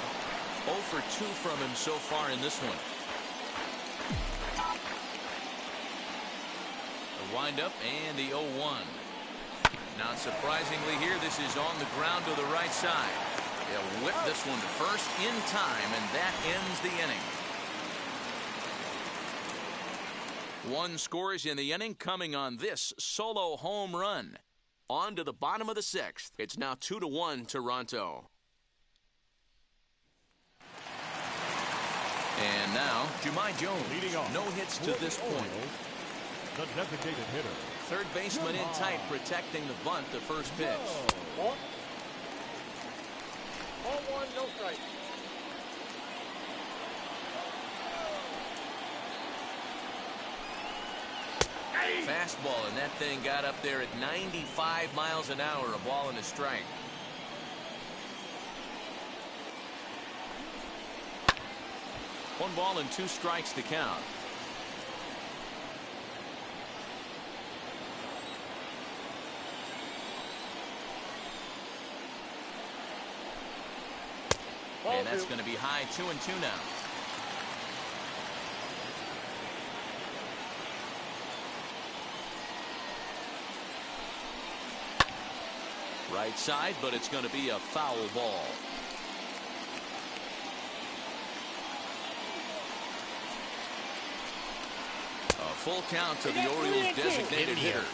0 for 2 from him so far in this one. The windup and the 0-1. Not surprisingly here, this is on the ground to the right side. They'll whip this one to first in time, and that ends the inning. 1 scores in the inning coming on this solo home run. On to the bottom of the 6th. It's now 2-1 Toronto. And now, Jahmai Jones. Leading off. No hits to this point. The designated hitter. Third baseman in tight, protecting the bunt, the first pitch. Ball. Ball 1, no strike. Fastball, and that thing got up there at 95 miles an hour, a ball and a strike. One ball and 2 strikes to count. And that's going to be high 2-2 now. Right side, but it's going to be a foul ball. A full count to the Orioles' designated hitter.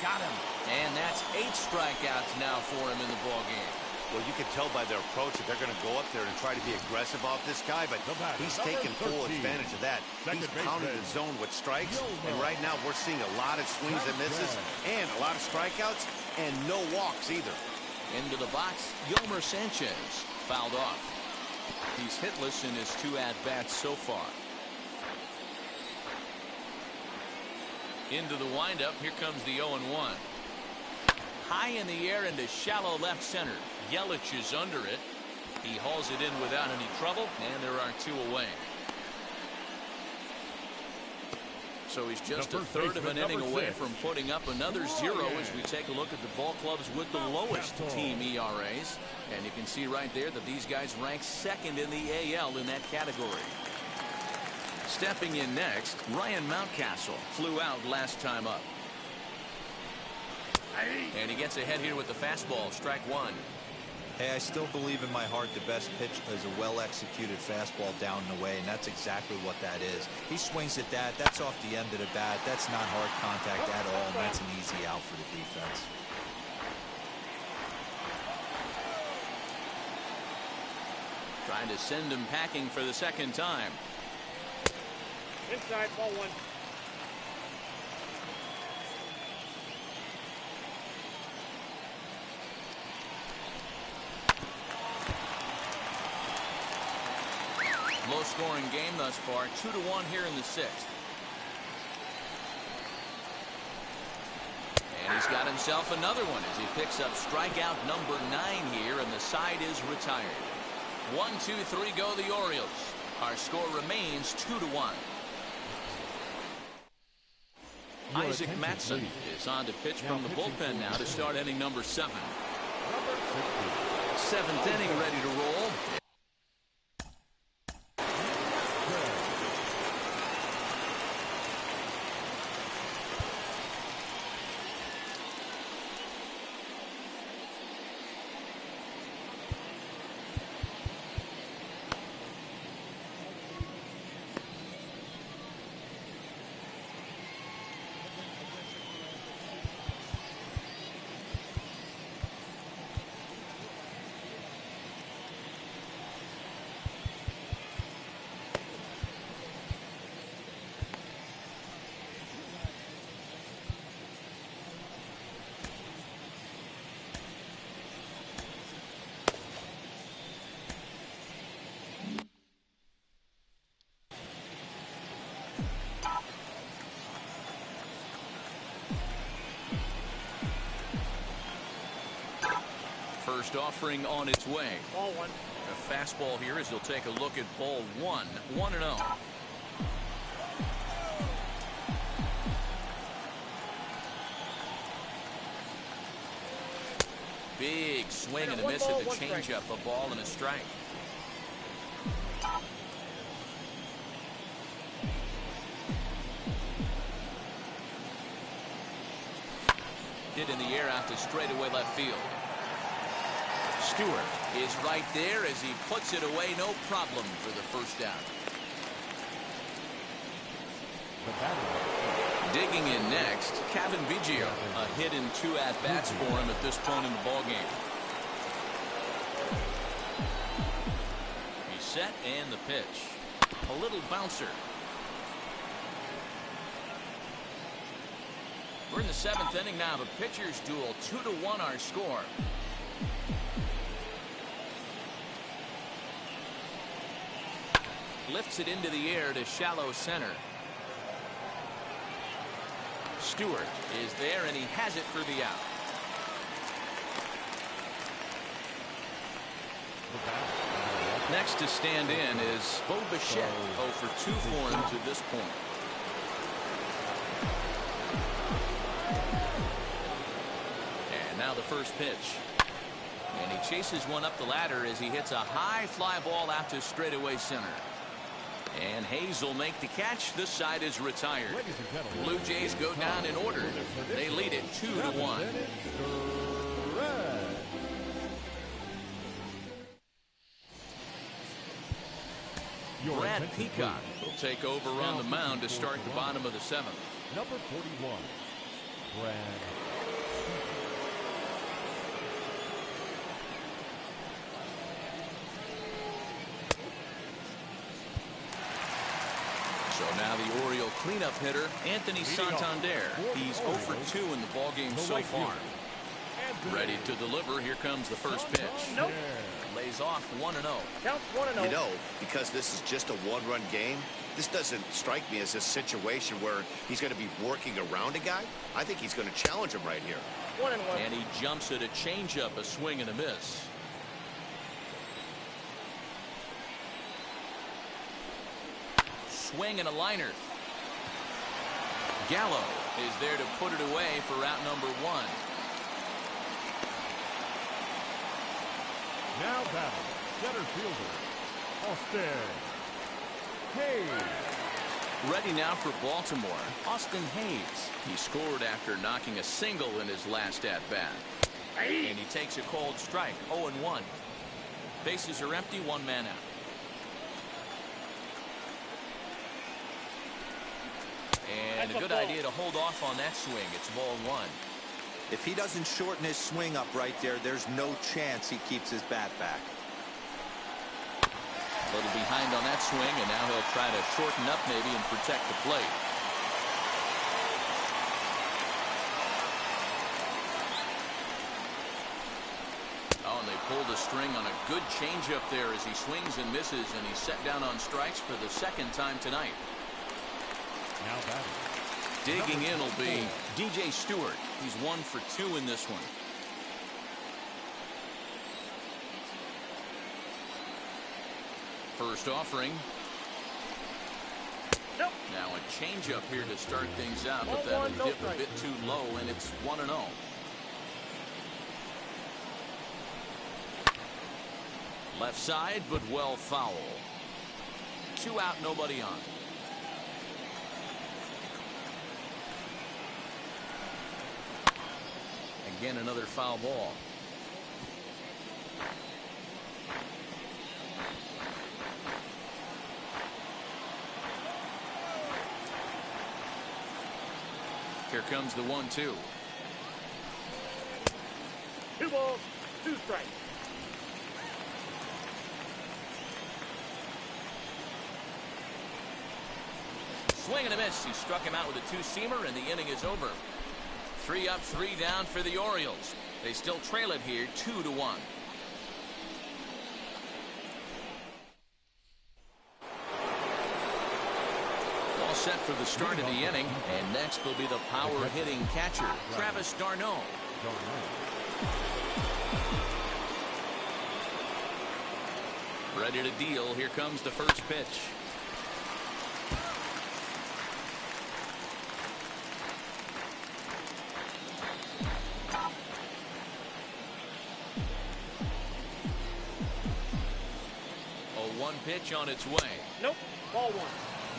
Got him. And that's 8 strikeouts now for him in the ballgame. Well, you can tell by their approach that they're going to go up there and try to be aggressive off this guy, but he's taken full advantage of that. He's pounded the zone with strikes, and right now we're seeing a lot of swings and misses and a lot of strikeouts and no walks either. Into the box, Yolmer Sanchez fouled off. He's hitless in his 2 at-bats so far. Into the windup, here comes the 0-1. High in the air into shallow left center. Yelich is under it. He hauls it in without any trouble, and there are 2 away. So he's just a third of an inning away from putting up another 0 as we take a look at the ball clubs with the lowest team ERAs. And you can see right there that these guys rank second in the AL in that category. Stepping in next, Ryan Mountcastle flew out last time up. And he gets ahead here with the fastball, strike one. Hey, I still believe in my heart the best pitch is a well-executed fastball down and away, and that's exactly what that is. He swings at that. That's off the end of the bat. That's not hard contact at all, and that's an easy out for the defense. Trying to send him packing for the second time. Inside, ball one. Low scoring game thus far, 2-1 here in the 6th. And he's got himself another one as he picks up strikeout number 9 here, and the side is retired. 1, 2, 3 go the Orioles. Our score remains 2-1. Isaac Matson is on to pitch from the bullpen now to start inning number 7. 7th inning ready to roll. First offering on its way. Ball one. A fastball here as he'll take a look at ball 1. 1-0. Big swing and a miss at the changeup. A ball and a strike. Hit in the air out to straightaway left field. Stewart is right there as he puts it away, no problem for the first out. Digging in next, Kevin Biggio. A hit in 2 at-bats for him at this point in the ballgame. He's set and the pitch. A little bouncer. We're in the 7th inning now. The pitcher's duel, 2-1 our score. Lifts it into the air to shallow center. Stewart is there and he has it for the out. Next to stand in is Bo Bichette. 0 for 2 for him to this point. And now the first pitch. And he chases one up the ladder as he hits a high fly ball out to straightaway center. And Hayes will make the catch. This side is retired. Blue Jays go down in order. They lead it 2-1. Brad Peacock will take over on the mound to start the bottom of the 7th. Number 41, Brad. So now the Oriole cleanup hitter, Anthony Santander. He's 0 for 2 in the ballgame so far. Ready to deliver. Here comes the first pitch. Nope. Lays off 1-0. Counts 1-0. You know, because this is just a one-run game, this doesn't strike me as a situation where he's going to be working around a guy. I think he's going to challenge him right here. 1-1. And he jumps at a changeup, a swing and a miss. Swing and a liner. Gallo is there to put it away for out number 1. Now battle, center fielder, Austin Hayes. Ready now for Baltimore, Austin Hayes. He scored after knocking a single in his last at-bat. And he takes a cold strike, 0-1. Bases are empty, 1 man out. And a good idea to hold off on that swing. It's ball 1. If he doesn't shorten his swing up right there, there's no chance he keeps his bat back. A little behind on that swing, and now he'll try to shorten up maybe and protect the plate. Oh, and they pulled the string on a good changeup there as he swings and misses, and he's set down on strikes for the 2nd time tonight. Now batting. Digging in will be DJ Stewart. He's 1 for 2 in this one. First offering. Nope. Now a changeup here to start things out, but that'll dip a bit too low, and it's 1-0. Left side, but well foul. 2 out, nobody on. Again, another foul ball. Here comes the 1-2. 2 balls, 2 strikes. Swing and a miss. He struck him out with a 2-seamer, and the inning is over. 3 up, 3 down for the Orioles. They still trail it here, 2-1. All set for the start of the inning, and next will be the power-hitting catcher, Travis d'Arnaud. Ready to deal. Here comes the first pitch. Pitch on its way. Nope. Ball 1.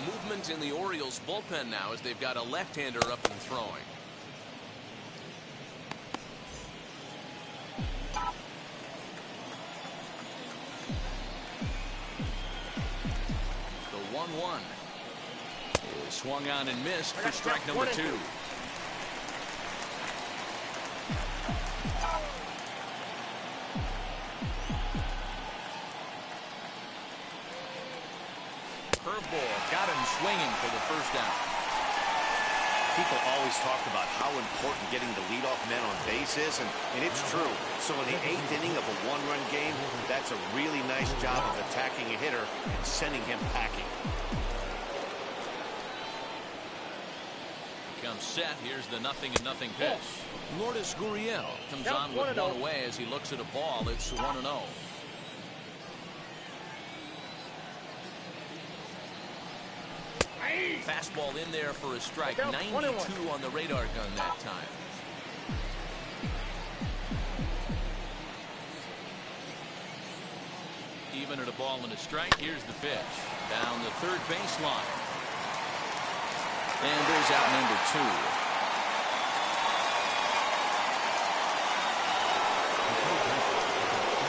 Movement in the Orioles bullpen now as they've got a left-hander up and throwing. The 1-1 is swung on and missed for strike number 2. Curveball got him swinging for the first out. People always talk about how important getting the leadoff man on base is, and it's true. So in the 8th inning of a 1-run game, that's a really nice job of attacking a hitter and sending him packing. He comes set. Here's the 0-0 pitch. Lourdes Gurriel comes on with 1 away as he looks at a ball. It's 1-0. Fastball in there for a strike. 92 on the radar gun that time. Even at a ball and a strike. Here's the pitch. Down the third baseline. And there's out number 2.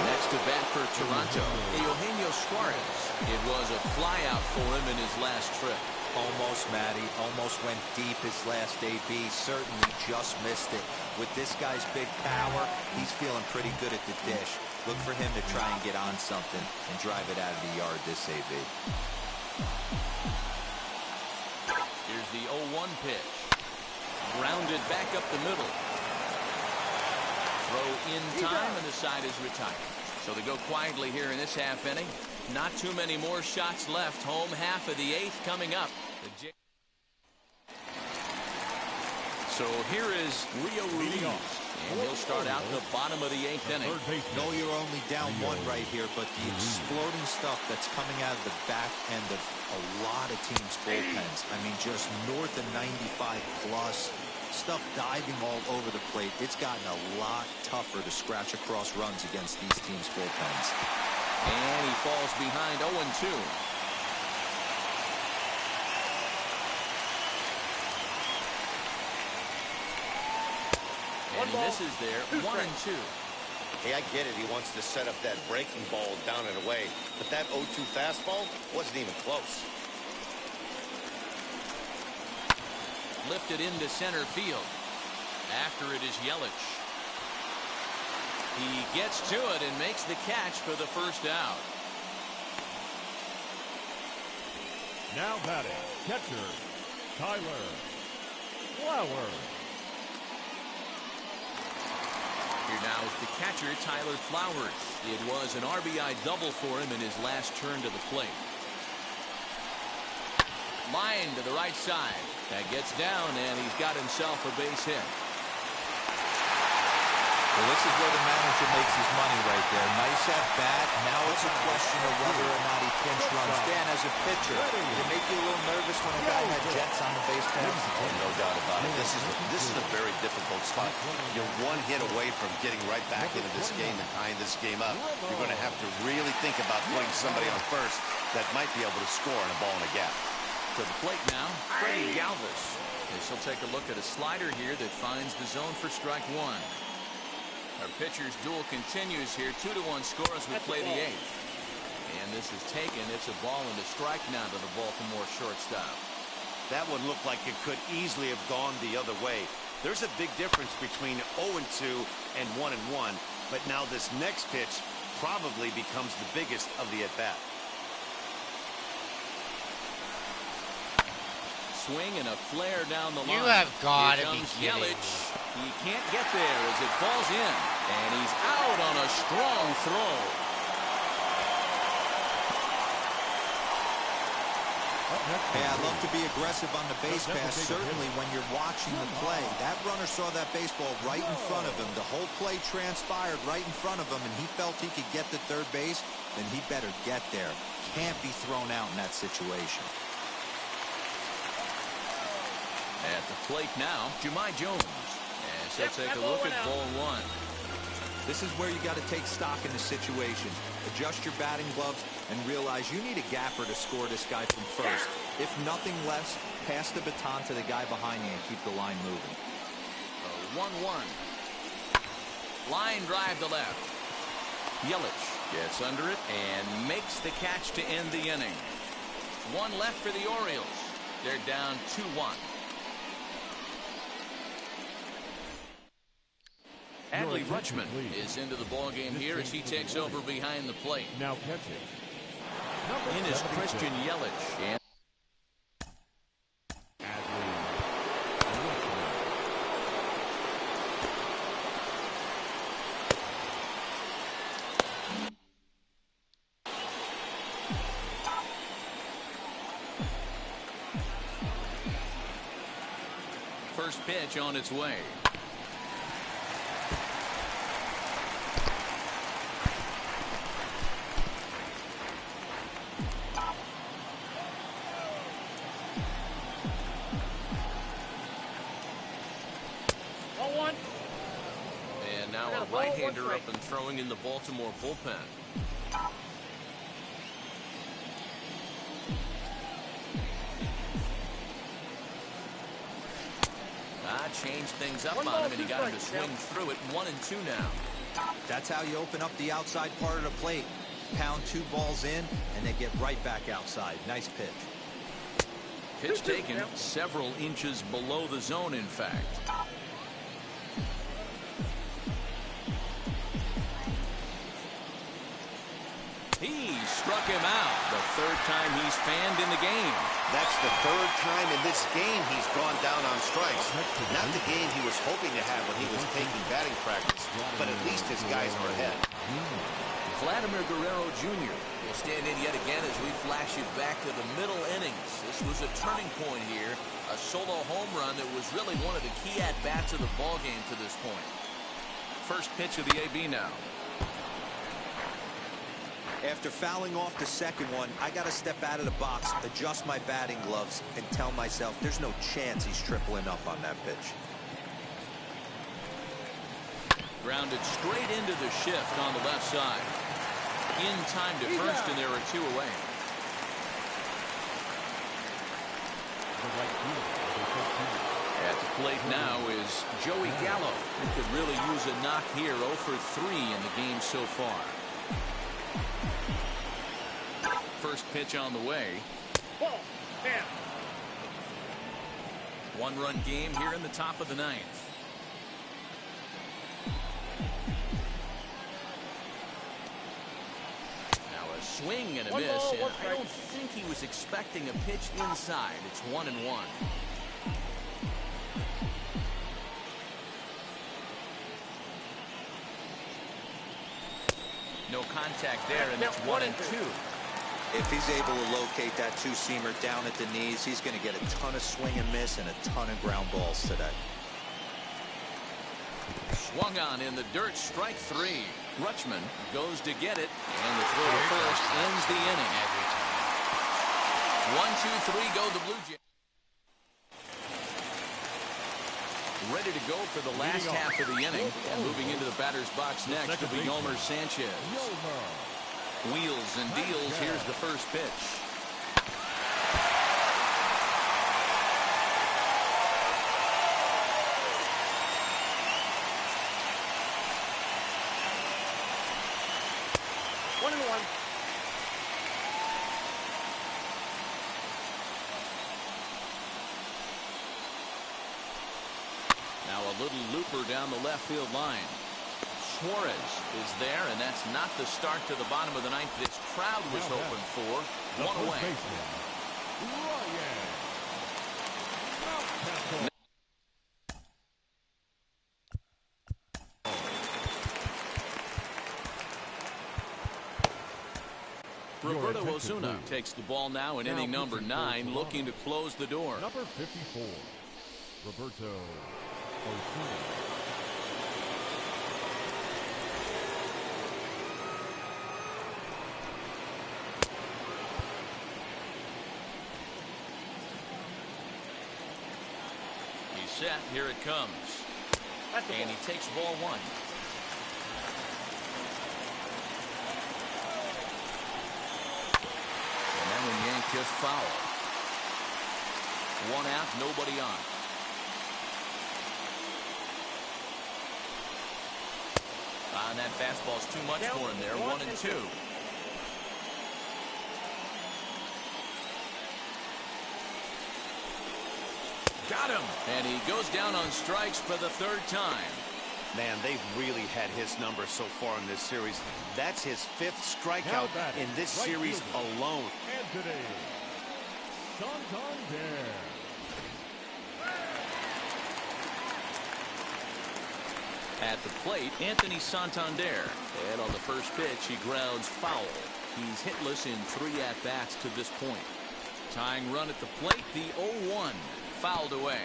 Next to bat for Toronto, Eugenio Suarez. It was a flyout for him in his last trip. Almost, Matty. Almost went deep his last AB. Certainly just missed it. With this guy's big power, he's feeling pretty good at the dish. Look for him to try and get on something and drive it out of the yard this AB. Here's the 0-1 pitch. Grounded back up the middle. Throw in time, and the side is retired. So they go quietly here in this half inning. Not too many more shots left. Home half of the 8th coming up. So here is Rio Ruiz, and he'll start start out the bottom of the 8th inning. No, you're only down one right here, but the exploding stuff that's coming out of the back end of a lot of teams' bullpens. I mean, just north of 95 plus. Stuff diving all over the plate. It's gotten a lot tougher to scratch across runs against these teams' bullpens. And he falls behind 0-2. And he misses there, 1-2. Hey, I get it. He wants to set up that breaking ball down and away. But that 0-2 fastball wasn't even close. Lifted into center field. After it is Yelich. He gets to it and makes the catch for the first out. Now batting, catcher, Tyler Flowers. Here now is the catcher, Tyler Flowers. It was an RBI double for him in his last turn to the plate. Line to the right side. That gets down, and he's got himself a base hit. Well, this is where the manager makes his money right there. Nice at bat. Now it's a question of whether or not he pinch runs. Dan, as a pitcher, did it make you a little nervous when a guy had jets on the base pass? Oh, no doubt about it. This is a very difficult spot. You're one hit away from getting right back into this game and tying this game up. You're going to have to really think about putting somebody on first that might be able to score on a ball in a gap. To the plate now, Freddie Galvis. As he'll take a look at a slider here that finds the zone for strike one. Our pitcher's duel continues here. 2-1 score as we play the 8th. And this is taken. It's a ball and a strike now to the Baltimore shortstop. That one looked like it could easily have gone the other way. There's a big difference between 0-2 and 1-1. But now this next pitch probably becomes the biggest of the at-bat. Swing and a flare down the line. You have got to be Here comes kidding Yelich. me. He can't get there as it falls in. And he's out on a strong throw. Hey, I'd love to be aggressive on the base pass, certainly when you're watching the play. That runner saw that baseball right in front of him. The whole play transpired right in front of him, and he felt he could get to third base, then he better get there. Can't be thrown out in that situation. At the plate now, Jahmai Jones. And so take a look at ball one. This is where you got to take stock in the situation. Adjust your batting gloves and realize you need a gapper to score this guy from first. If nothing less, pass the baton to the guy behind you and keep the line moving. 1-1. Line drive to left. Yelich gets under it and makes the catch to end the inning. One left for the Orioles. They're down 2-1. Adley Rutschman is into the ballgame here as he takes over behind the plate. Now catching. In is Christian Yelich. And first pitch on its way. Right-hander up and throwing in the Baltimore bullpen. Changed things up on him, and he got him to swing through it. 1-2 now. That's how you open up the outside part of the plate. Pound 2 balls in, and they get right back outside. Nice pitch. Pitch taken several inches below the zone, in fact. He struck him out. The third time he's fanned in the game. That's the third time in this game he's gone down on strikes. Not the game he was hoping to have when he was taking batting practice, but at least his guys are ahead. Vladimir Guerrero Jr. will stand in yet again as we flash you back to the middle innings. This was a turning point here. A solo home run that was really one of the key at-bats of the ballgame to this point. first pitch of the AB now. After fouling off the second one, I got to step out of the box, adjust my batting gloves, and tell myself there's no chance he's tripling up on that pitch. Grounded straight into the shift on the left side. In time to first, and there are 2 away. At the plate now is Joey Gallo, who could really use a knock here. 0 for 3 in the game so far. First pitch on the way. Ball. Man. 1-run game here in the top of the 9th. Now a swing and a miss. Ball, And I strike. don't think he was expecting a pitch inside. It's 1-1. No contact there, and it's 1-2. If he's able to locate that two-seamer down at the knees, he's going to get a ton of swing and miss and a ton of ground balls today. Swung on in the dirt, strike 3. Rutschman goes to get it, and the throw to first ends the inning. 1-2-3 go the Blue Jays. Ready to go for the last half of the inning. And moving into the batter's box next will be Yolmer Sanchez. Wheels and deals. Here's the first pitch. One and one. Now a little looper down the left field line. Suarez is there, and that's not the start to the bottom of the 9th this crowd was hoping for. 1 away. Roberto Osuna takes the ball now in inning number 9, looking to close the door. Number 54, Roberto Osuna. He's set. Here it comes. And he takes ball 1. And that one yanked just foul. 1 out, nobody on. And that fastball's too much for him there. 1-2. Got him. And he goes down on strikes for the 3rd time. Man, they've really had his number so far in this series. That's his 5th strikeout in this series alone. Anthony Santander. At the plate, Anthony Santander. And on the first pitch, he grounds foul. He's hitless in 3 at-bats to this point. Tying run at the plate, the 0-1. Fouled away.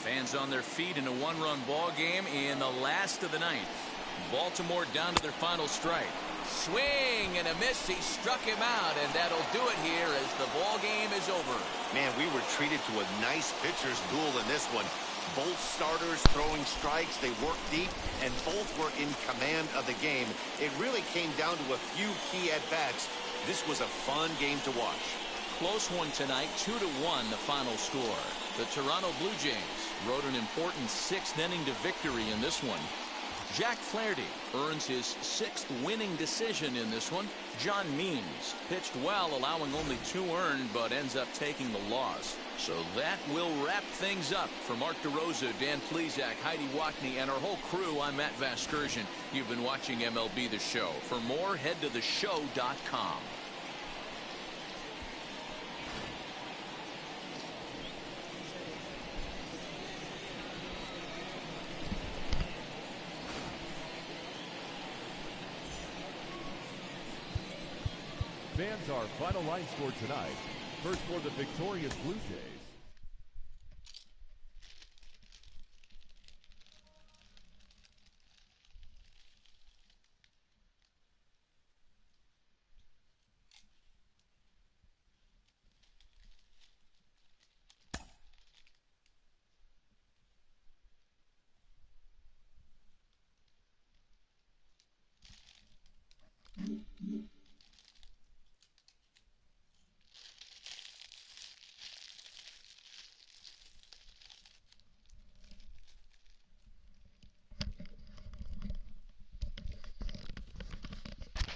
Fans on their feet in a 1-run ball game in the last of the 9th. Baltimore down to their final strike. Swing and a miss. He struck him out, and that'll do it here as the ball game is over. Man, we were treated to a nice pitcher's duel in this one. Both starters throwing strikes. They worked deep, and both were in command of the game. It really came down to a few key at-bats. This was a fun game to watch. Close one tonight, 2-1 the final score. The Toronto Blue Jays rode an important 6th inning to victory in this one. Jack Flaherty earns his 6th winning decision in this one. John Means pitched well, allowing only 2 earned, but ends up taking the loss. So that will wrap things up. For Mark DeRosa, Dan Plesac, Heidi Watney, and our whole crew, I'm Matt Vasgersian. You've been watching MLB The Show. For more, head to theshow.com. Fans, our final line score tonight. First for the victorious Blue Jays.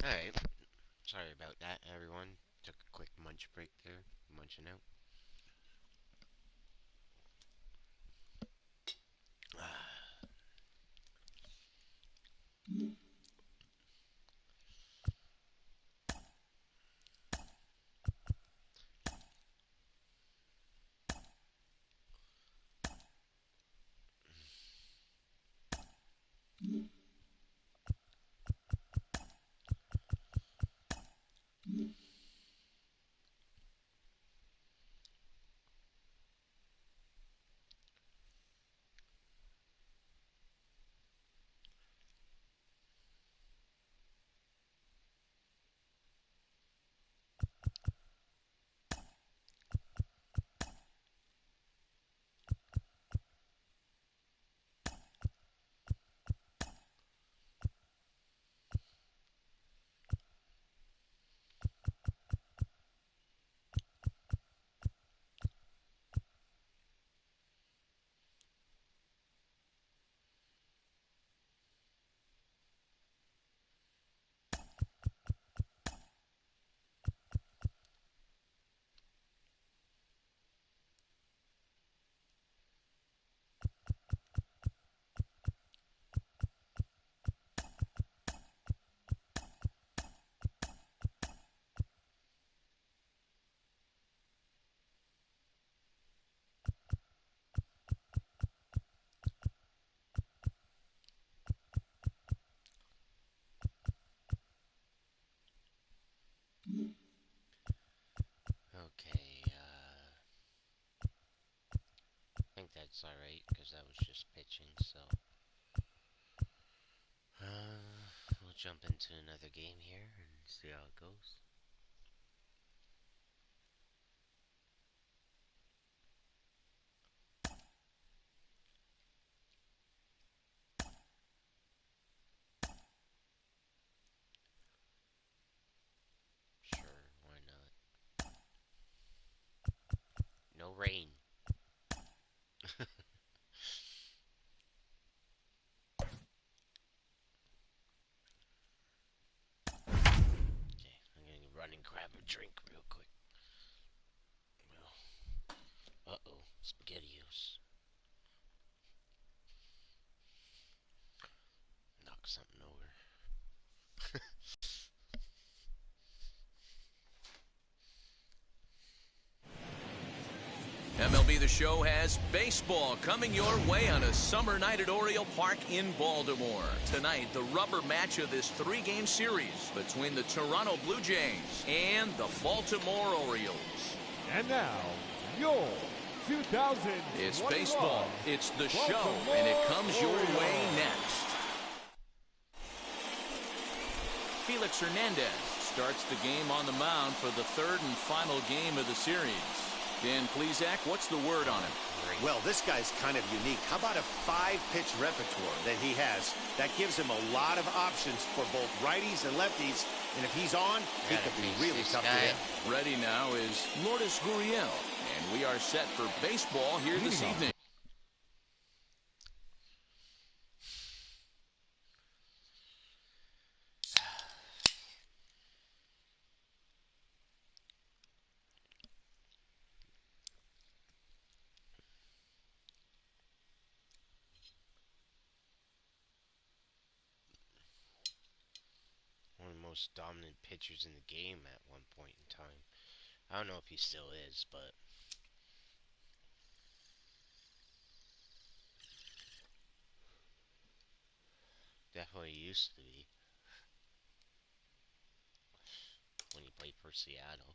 Alright, sorry about that, everyone. Took a quick munch break there, munching out. Okay, I think that's alright, because that was just pitching, so. We'll jump into another game here and see how it goes. Sure, why not? No rain. Okay, I'm gonna run and grab a drink real quick. Uh-oh, SpaghettiOs. Knock something over. MLB The Show has baseball coming your way on a summer night at Oriole Park in Baltimore. Tonight, the rubber match of this three-game series between the Toronto Blue Jays and the Baltimore Orioles. And now, your 2000. It's baseball, it's the show, and it comes your way next. Felix Hernandez starts the game on the mound for the third and final game of the series. Dan Plesac, what's the word on him? Well, this guy's kind of unique. How about a 5-pitch repertoire that he has? That gives him a lot of options for both righties and lefties. And if he's on, he could be really tough to hit. Ready now is Lourdes Gurriel. And we are set for baseball here this evening. One of the most dominant pitchers in the game at one point in time. I don't know if he still is, but definitely used to be when he played for Seattle.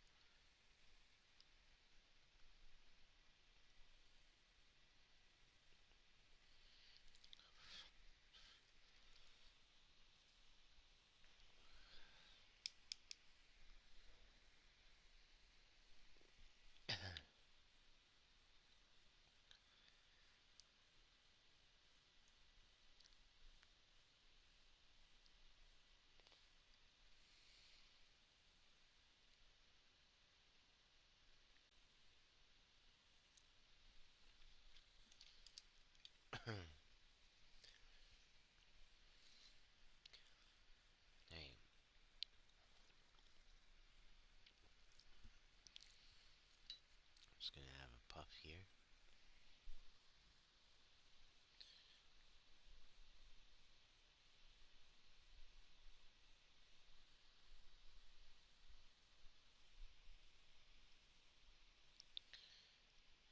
Damn. Just gonna have a puff here.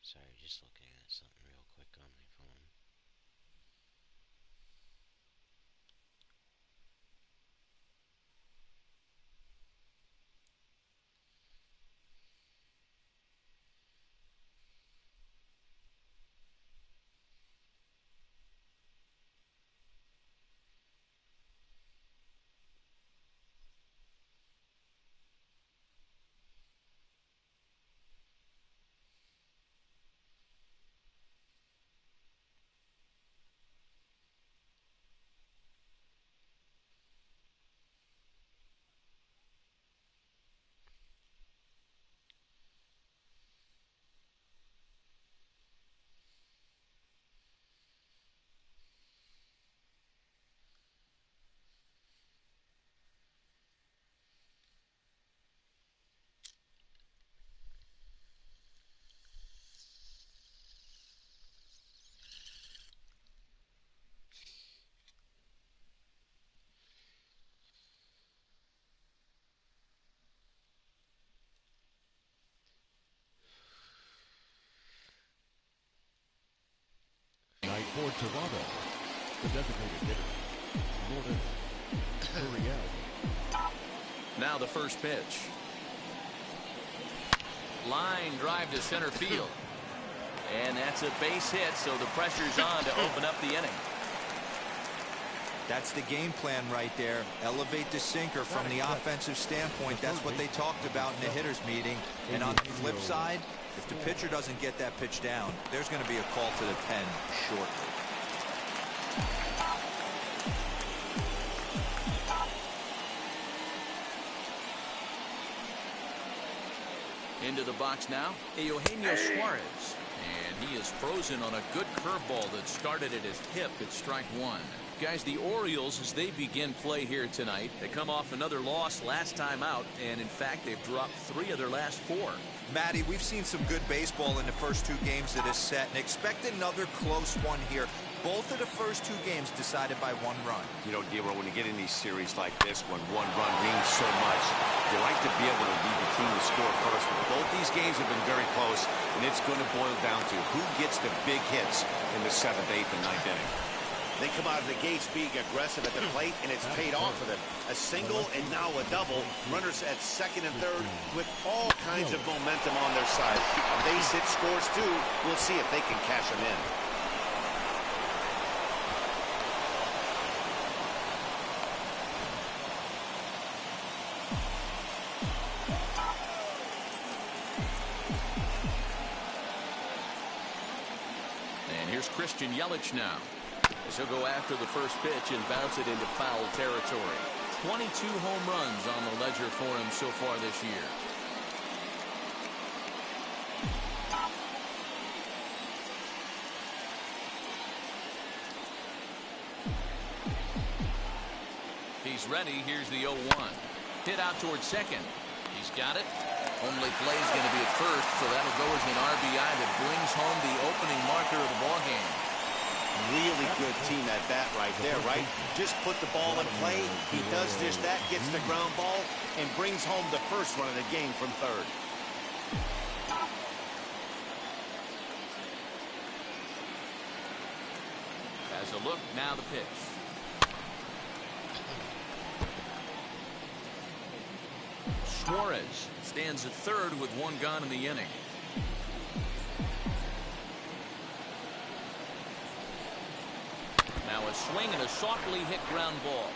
Sorry, just looking at something real quick on my phone. Night for Toronto. The designated hitter, Lourdes Gurriel. Now the first pitch. Line drive to center field. And that's a base hit, so the pressure's on to open up the inning. That's the game plan right there. Elevate the sinker from the offensive standpoint. That's what they talked about in the hitters meeting. And on the flip side, if the pitcher doesn't get that pitch down, there's going to be a call to the pen shortly. Into the box now, Eugenio Suarez. And he is frozen on a good curveball that started at his hip at strike one. Guys, the Orioles, as they begin play here tonight, they come off another loss last time out, and in fact, they've dropped 3 of their last 4. Matty, we've seen some good baseball in the first 2 games of this set, and expect another close one here. Both of the first 2 games decided by 1 run. You know, Dero, when you get in these series like this, when 1 run means so much, you like to be able to read the team to score first. But both these games have been very close, and it's going to boil down to who gets the big hits in the 7th, 8th, and 9th inning. They come out of the gates being aggressive at the plate, and it's paid off for them. A single and now a double. Runners at second and third with all kinds of momentum on their side. A base hit scores too. We'll see if they can cash them in. And here's Christian Yelich now. As he'll go after the first pitch and bounce it into foul territory. 22 home runs on the ledger for him so far this year. He's ready. Here's the 0-1. Hit out towards second. He's got it. Only play is going to be at first, so that'll go as an RBI that brings home the opening marker of the ballgame. Really good team at bat right there, right? Just put the ball in play. He does just that, gets the ground ball, and brings home the first run of the game from third. As a look, now the pitch. Suarez stands at third with 1 gone in the inning. Now a swing and a softly hit ground ball.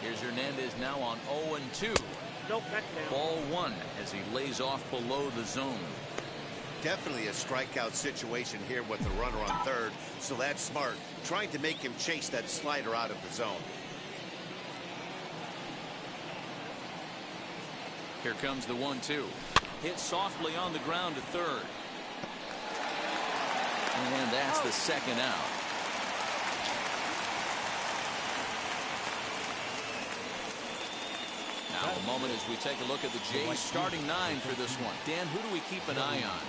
Here's Hernandez now on 0-2. Nope, that's down. Ball 1 as he lays off below the zone. Definitely a strikeout situation here with the runner on third, so that's smart. Trying to make him chase that slider out of the zone. Here comes the 1-2. Hit softly on the ground to third. And that's the second out. Now a moment as we take a look at the Jays starting 9 for this one. Dan, who do we keep an eye on?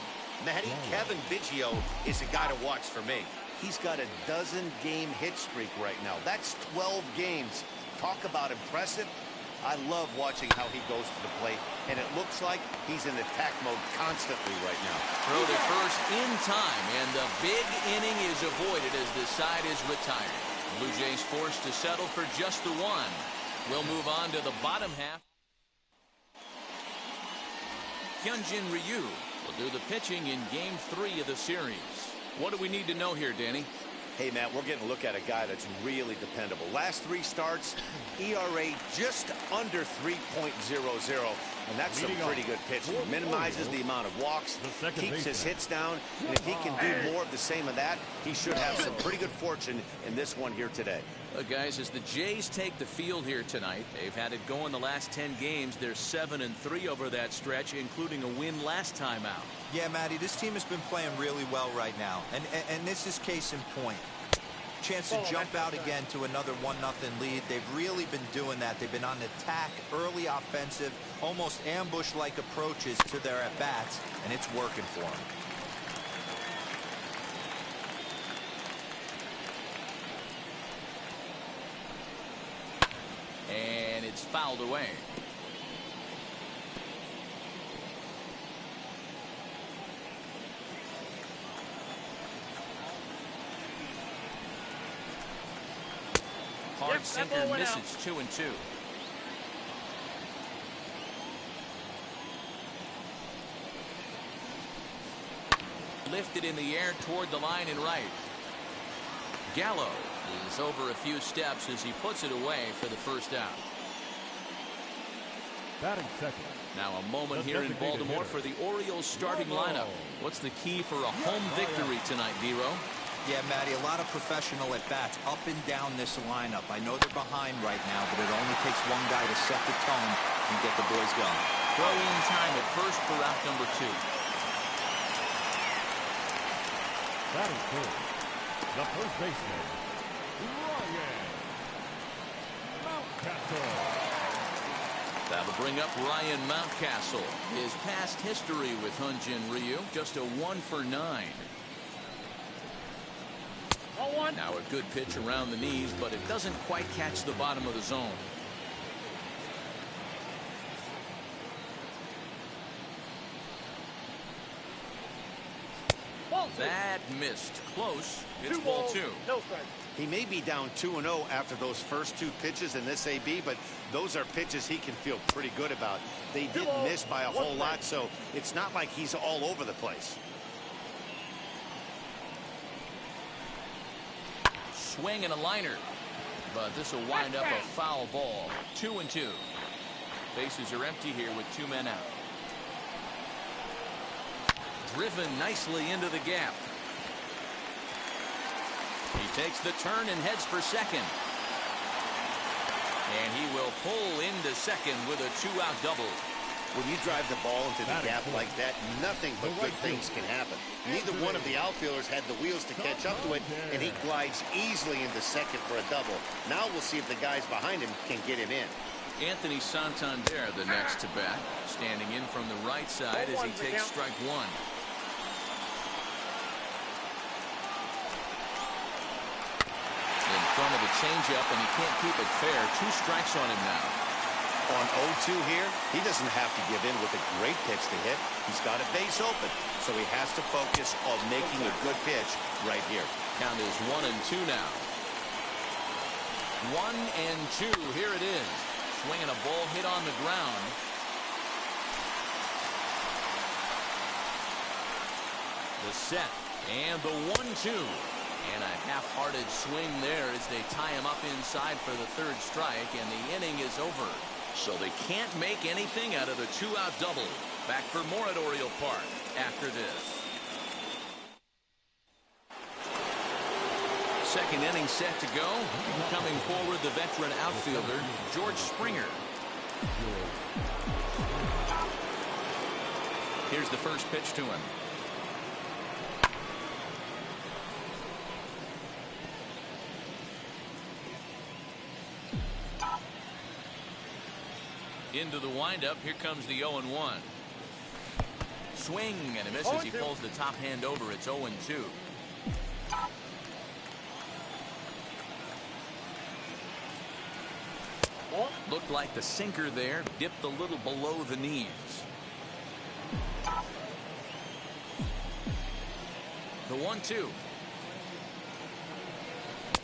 Matty, Kevin Biggio is a guy to watch for me. He's got a 12-game hit streak right now. That's 12 games. Talk about impressive. I love watching how he goes to the plate, and it looks like he's in attack mode constantly right now. Throw to first in time, and the big inning is avoided as the side is retired. Blue Jays forced to settle for just the one. We'll move on to the bottom half. Hyunjin Ryu will do the pitching in Game 3 of the series. What do we need to know here, Danny? Hey, Matt, we're getting a look at a guy that's really dependable. Last 3 starts, ERA just under 3.00, and that's some pretty good pitching. Minimizes the amount of walks, keeps his hits down, and if he can do more of the same of that, he should have some pretty good fortune in this one here today. Look, guys, as the Jays take the field here tonight, they've had it going the last 10 games. They're 7-3 over that stretch, including a win last time out. Yeah, Matty, this team has been playing really well right now, and this is case in point. Chance to jump out again to another 1-0 lead. They've really been doing that. They've been on attack, early offensive, almost ambush-like approaches to their at-bats, and it's working for them. And it's fouled away. Hard sinker misses 2-2. Lifted in the air toward the line and right. Gallo is over a few steps as he puts it away for the first out. Batting second. Now a moment here in Baltimore for the Orioles starting lineup. What's the key for a home victory tonight, Dero? Yeah, Matty, a lot of professional at-bats up and down this lineup. I know they're behind right now, but it only takes one guy to set the tone and get the boys going. Throw in time at first for out number 2. Batting third, the first baseman, Ryan Mountcastle. That'll bring up Ryan Mountcastle. His past history with Hyunjin Ryu, just a 1 for 9. Now a good pitch around the knees, but it doesn't quite catch the bottom of the zone. That missed. Close. It's ball 2. He may be down 2-0 after those first 2 pitches in this AB, but those are pitches he can feel pretty good about. They didn't miss by a whole lot, so it's not like he's all over the place. Swing and a liner, but this will wind up a foul ball. 2-2. Bases are empty here with 2 men out. Driven nicely into the gap. He takes the turn and heads for second. And he will pull into second with a 2-out double. When you drive the ball into the gap like that, nothing but good things can happen. Neither one of the outfielders had the wheels to catch up to it, and he glides easily into second for a double. Now we'll see if the guys behind him can get him in. Anthony Santander, the next to bat, standing in from the right side as he takes strike 1. In front of the changeup, and he can't keep it fair. 2 strikes on him now. On 0-2 here, he doesn't have to give in with a great pitch to hit. He's got a base open, so he has to focus on making a good pitch right here. Count is 1-2 now. 1-2. Here it is. Swinging a ball hit on the ground. The set and the 1-2. And a half-hearted swing there as they tie him up inside for the 3rd strike, and the inning is over. So they can't make anything out of the 2-out double. Back for more at Oriole Park after this. Second inning set to go. Coming forward, the veteran outfielder, George Springer. Here's the first pitch to him. Into the windup. Here comes the 0-1. Swing and a miss as he pulls the top hand over. It's 0-2. Looked like the sinker there, dipped a little below the knees. The 1-2.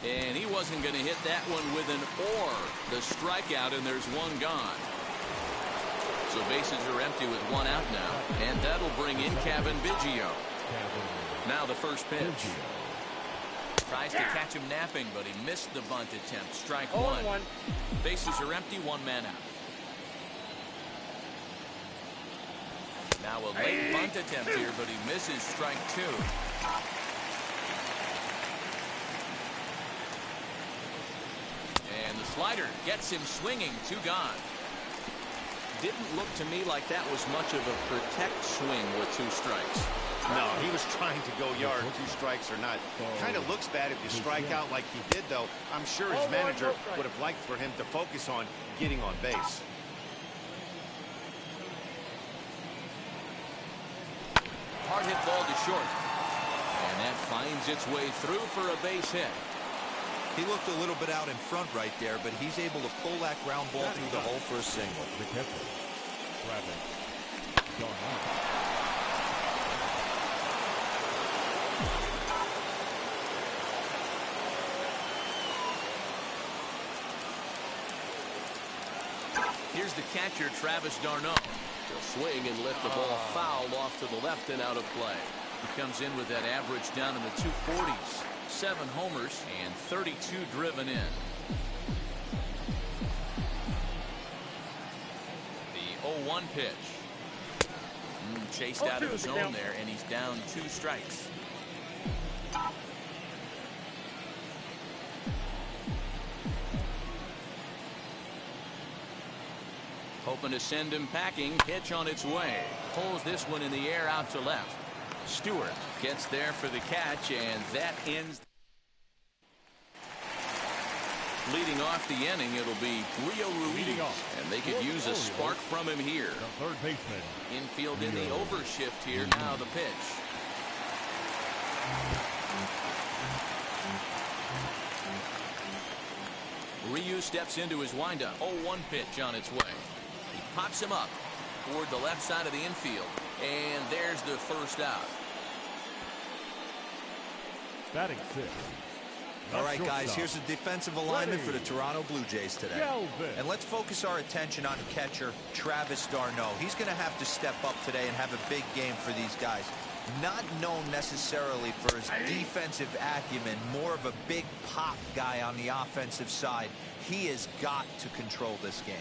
And he wasn't going to hit that one with an or. The strikeout, and there's one gone. So bases are empty with one out now. And that'll bring in Kevin Biggio. Now the first pitch. Tries to catch him napping, but he missed the bunt attempt. Strike one. Bases are empty, one man out. Now a late bunt attempt here, but he misses strike two. And the slider gets him swinging, two gone. Didn't look to me like that was much of a protect swing with two strikes. No, he was trying to go yard, two strikes or not. Kind of looks bad if you strike out like he did, though. I'm sure his manager would have liked for him to focus on getting on base. Hard hit ball to short. And that finds its way through for a base hit. He looked a little bit out in front right there, but he's able to pull that ground ball through the hole for a single. The catcher, Travis d'Arnaud. Here's the catcher, Travis d'Arnaud. He'll swing and lift the ball foul off to the left and out of play. He comes in with that average down in the 240s. 7 homers and 32 driven in. The 0-1 pitch. Chased out of his zone there, and he's down 2 strikes. Hoping to send him packing. Pitch on its way. Pulls this one in the air out to left. Stewart gets there for the catch, and that ends. Leading off the inning, it'll be Rio Ruiz, and they could use a spark from him here. The third baseman. Infield in the overshift here. Now the pitch. Ryu steps into his windup. 0-1 pitch on its way. He pops him up toward the left side of the infield, and there's the first out. Batting six. All right, guys, here's the defensive alignment for the Toronto Blue Jays today. And let's focus our attention on catcher Travis d'Arnaud. He's going to have to step up today and have a big game for these guys. Not known necessarily for his defensive acumen, more of a big pop guy on the offensive side. He has got to control this game.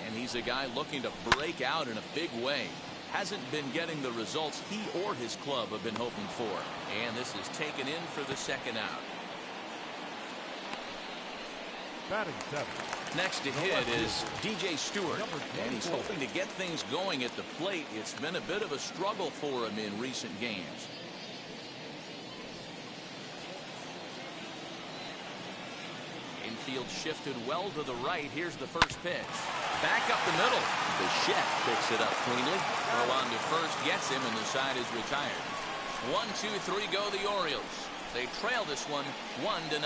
And he's a guy looking to break out in a big way. Hasn't been getting the results he or his club have been hoping for. And this is taken in for the second out. Batting seven. Next to hit is DJ Stewart, and he's hoping to get things going at the plate. It's been a bit of a struggle for him in recent games. Infield shifted well to the right. Here's the first pitch. Back up the middle. Bichette picks it up cleanly. Throw on to first, gets him, and the side is retired. 1, 2, 3 go the Orioles. They trail this one 1-0.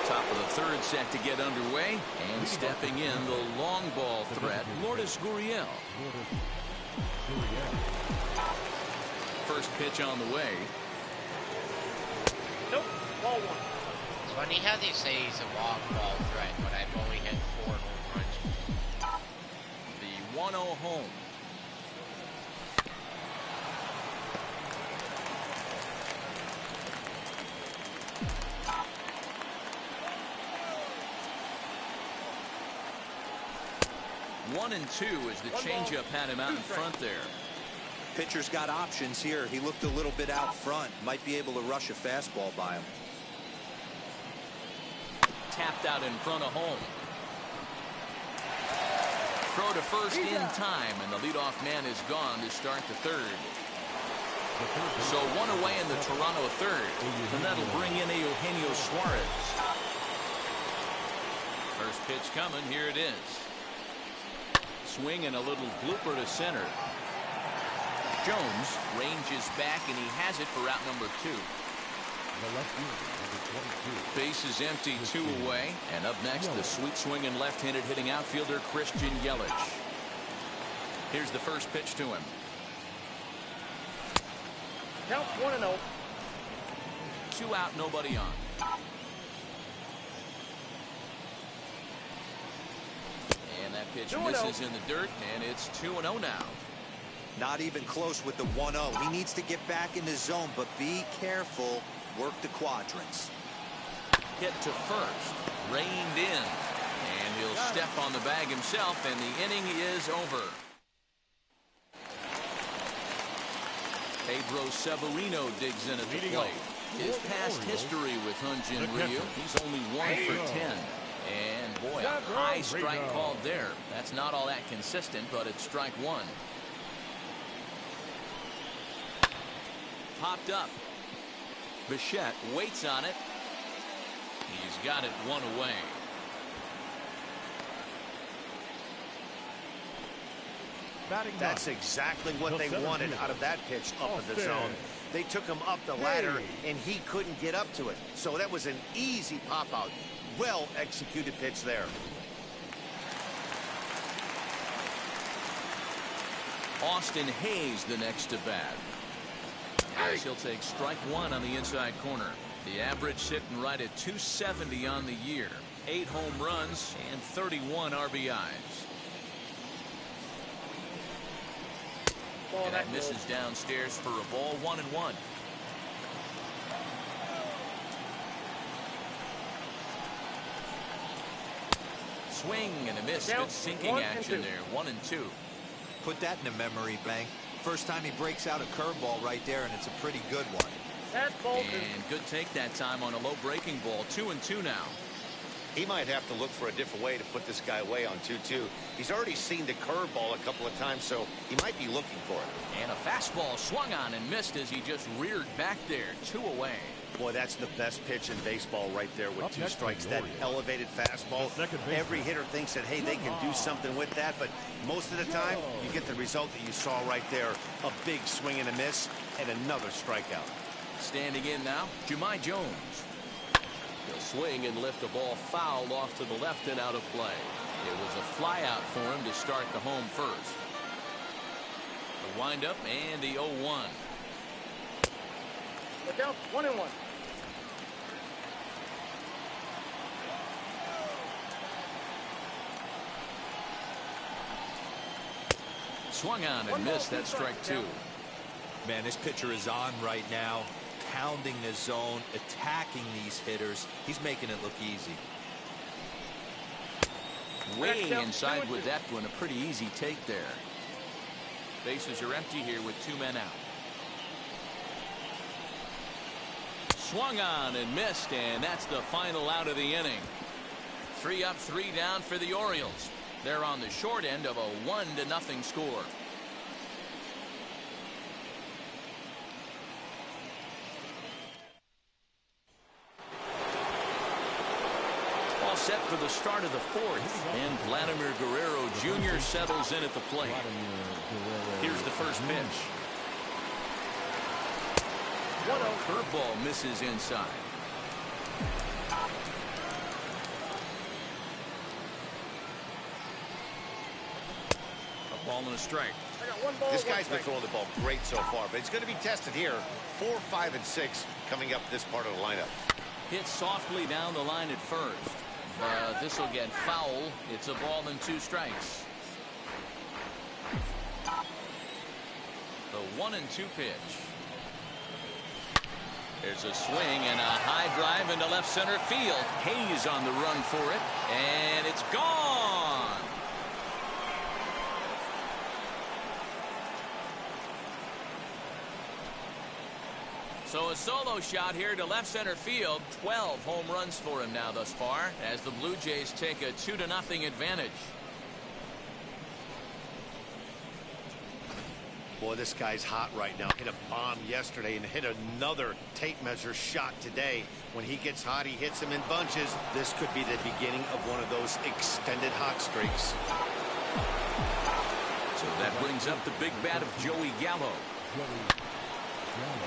Top of the third set to get underway, and stepping in the long ball threat, Lourdes Gurriel. First pitch on the way. Nope, ball one. It's funny how they say he's a long ball threat, but I've only hit 4 home runs. The 1-0 home. One and two as the changeup had him out in front there. Pitcher's got options here. He looked a little bit out front. Might be able to rush a fastball by him. Tapped out in front of home. Throw to first in time, and the leadoff man is gone to start the third. So one away in the Toronto third, and that'll bring in Eugenio Suarez. First pitch coming. Here it is. Swing and a little blooper to center. Jones ranges back, and he has it for out number 2. Base is empty, 2 away. And up next, the sweet swinging left-handed hitting outfielder Christian Yelich. Here's the first pitch to him. Count 1-0. 2 out, nobody on. And that pitch misses in the dirt, and it's 2-0 now. Not even close with the 1-0. He needs to get back in the zone, but be careful. Work the quadrants. Hit to first, reined in, and he'll step on the bag himself, and the inning is over. Pedro Severino digs in at the plate. His past history with Hyun-Jin Ryu, he's only 1 for 10. And boy, a high strike called there. That's not all that consistent, but it's strike 1. Popped up. Bichette waits on it. He's got it 1 away. That's exactly what they wanted out of that pitch up in the zone. They took him up the ladder, and he couldn't get up to it. So that was an easy pop-out. Well-executed pitch there. Austin Hayes the next to bat. As he'll take strike 1 on the inside corner. The average sitting right at 270 on the year. 8 home runs and 31 RBIs. And that misses downstairs for a ball. 1-1. Swing and a miss. Good sinking action there. 1-2. Put that in a memory bank. First time he breaks out a curveball right there, and it's a pretty good one. And good take that time on a low breaking ball. 2-2 now. He might have to look for a different way to put this guy away on 2-2. He's already seen the curveball a couple of times, so he might be looking for it. And a fastball swung on and missed as he just reared back there. 2 away. Boy, that's the best pitch in baseball right there with 2 strikes. That elevated fastball. Every hitter thinks that, hey, they can do something with that, but most of the time, you get the result that you saw right there. A big swing and a miss, and another strikeout. Standing in now, Jahmai Jones. He'll swing and lift a ball foul off to the left and out of play. It was a fly out for him to start the home first. The windup and the 0-1. Look out, 1-1. Swung on and missed. That strike 2. Man, this pitcher is on right now. Pounding the zone, attacking these hitters. He's making it look easy. Weighing inside with that one. A pretty easy take there. Bases are empty here with 2 men out. Swung on and missed, and that's the final out of the inning. 3 up, 3 down for the Orioles. They're on the short end of a 1-0 score. Set for the start of the 4th, and Vladimir Guerrero Jr. settles in at the plate. Here's the first pitch. Curveball misses inside. A ball and a strike. This guy's been throwing the ball great so far, but he's going to be tested here. 4, 5, and 6 coming up this part of the lineup. Hit softly down the line at first. This will get foul. It's a ball and 2 strikes. The 1-2 pitch. There's a swing and a high drive into left center field. Hayes on the run for it, and it's gone. So a solo shot here to left center field. 12 home runs for him now thus far as the Blue Jays take a 2-0 advantage. Boy, this guy's hot right now. Hit a bomb yesterday and hit another tape measure shot today. When he gets hot, he hits them in bunches. This could be the beginning of one of those extended hot streaks. So that brings up the big bat of Joey Gallo.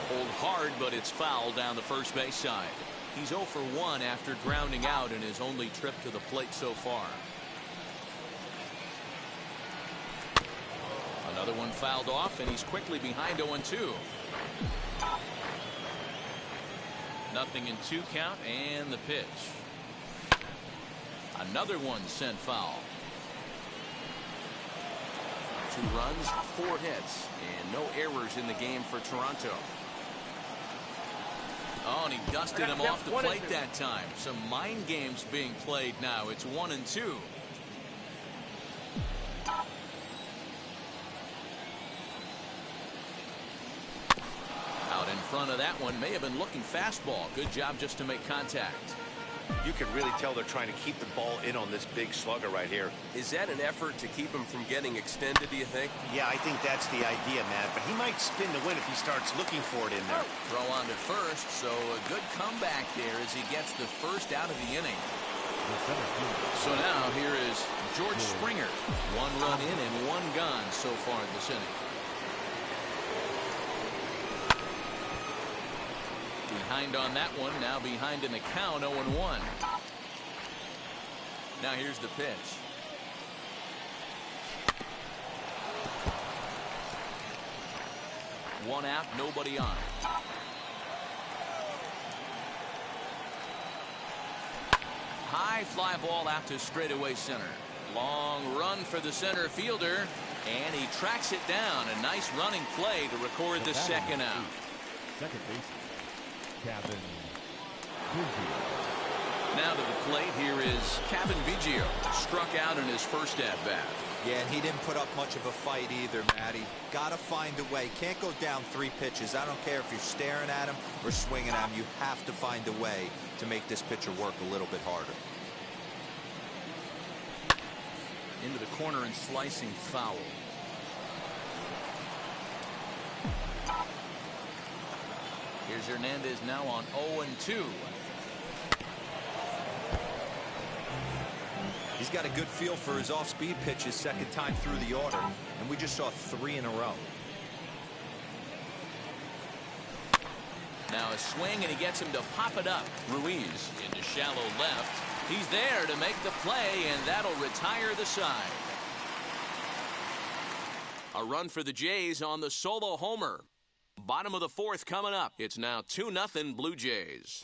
Hold hard, but it's foul down the first base side. He's 0 for 1 after grounding out in his only trip to the plate so far. Another one fouled off, and he's quickly behind 0-2. Nothing in 2 count, and the pitch. Another one sent foul. 2 runs, 4 hits, and no errors in the game for Toronto. Oh, and he dusted him off the plate that time. Some mind games being played now. It's 1-2. Out in front of that one, may have been looking fastball. Good job just to make contact. You can really tell they're trying to keep the ball in on this big slugger right here. Is that an effort to keep him from getting extended, do you think? Yeah, I think that's the idea, Matt. But he might spin the win if he starts looking for it in there. Throw on to first, so a good comeback there as he gets the first out of the inning. So now here is George Springer. 1 run in and 1 gone so far this inning. Behind on that one, now behind in the count, 0-1. Now here's the pitch. One out, nobody on. High fly ball out to straightaway center. Long run for the center fielder, and he tracks it down. A nice running play to record the second out. Second base. Now to the plate, here is Kevin Biggio. Struck out in his first at bat. Yeah, and he didn't put up much of a fight either, Matty. Got to find a way. Can't go down 3 pitches. I don't care if you're staring at him or swinging at him. You have to find a way to make this pitcher work a little bit harder. Into the corner and slicing foul. Here's Hernandez now on 0-2. He's got a good feel for his off-speed pitches second time through the order, and we just saw 3 in a row. Now a swing, and he gets him to pop it up. Ruiz into shallow left. He's there to make the play, and that'll retire the side. A run for the Jays on the solo homer. Bottom of the 4th coming up. It's now 2-0 Blue Jays.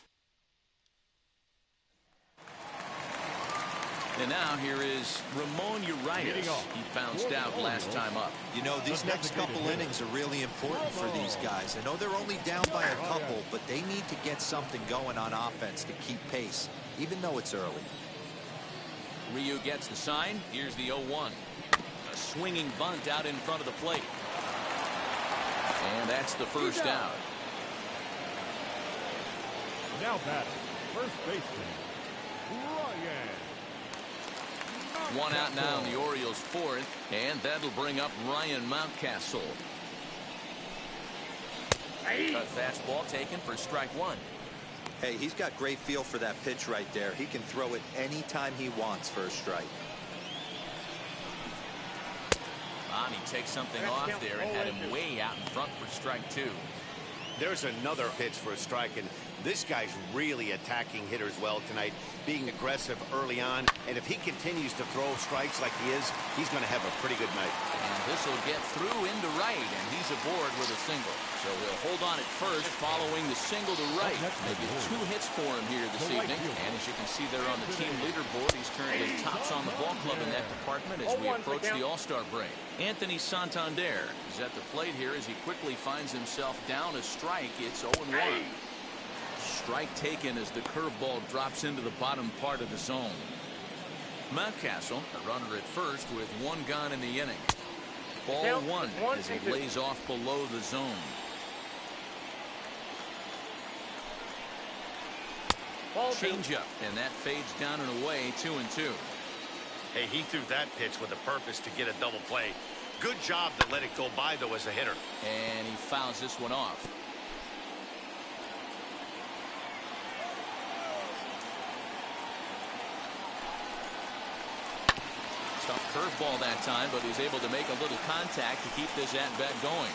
And now here is Ramon Urias. He bounced out last time up. You know, these next couple innings are really important for these guys. I know they're only down by a couple, but they need to get something going on offense to keep pace, even though it's early. Ryu gets the sign. Here's the 0-1. A swinging bunt out in front of the plate. And that's the first out. Now batting, first baseman, Ryan. One out now in the Orioles' 4th, and that'll bring up Ryan Mountcastle. A fastball taken for strike 1. Hey, he's got great feel for that pitch right there. He can throw it anytime he wants for a strike. He takes something off there and had him way out in front for strike 2. There's another pitch for a strike, and this guy's really attacking hitters well tonight, being aggressive early on. And if he continues to throw strikes like he is, he's going to have a pretty good night. And this will get through into right, and he's aboard with a single. So he'll hold on at first following the single to right. Maybe 2 hits for him here this evening. And as you can see there on the team leaderboard, he's currently tops on the ball club in that department as we approach the All-Star break. Anthony Santander is at the plate here as he quickly finds himself down a strike. It's 0-1. Strike taken as the curveball drops into the bottom part of the zone. Mountcastle, a runner at first with 1 gone in the inning. Ball 1 as it lays off below the zone. Changeup, and that fades down and away, 2-2. Hey, he threw that pitch with a purpose to get a double play. Good job to let it go by, though, as a hitter. And he fouls this one off. Tough curveball that time, but he's able to make a little contact to keep this at-bat going.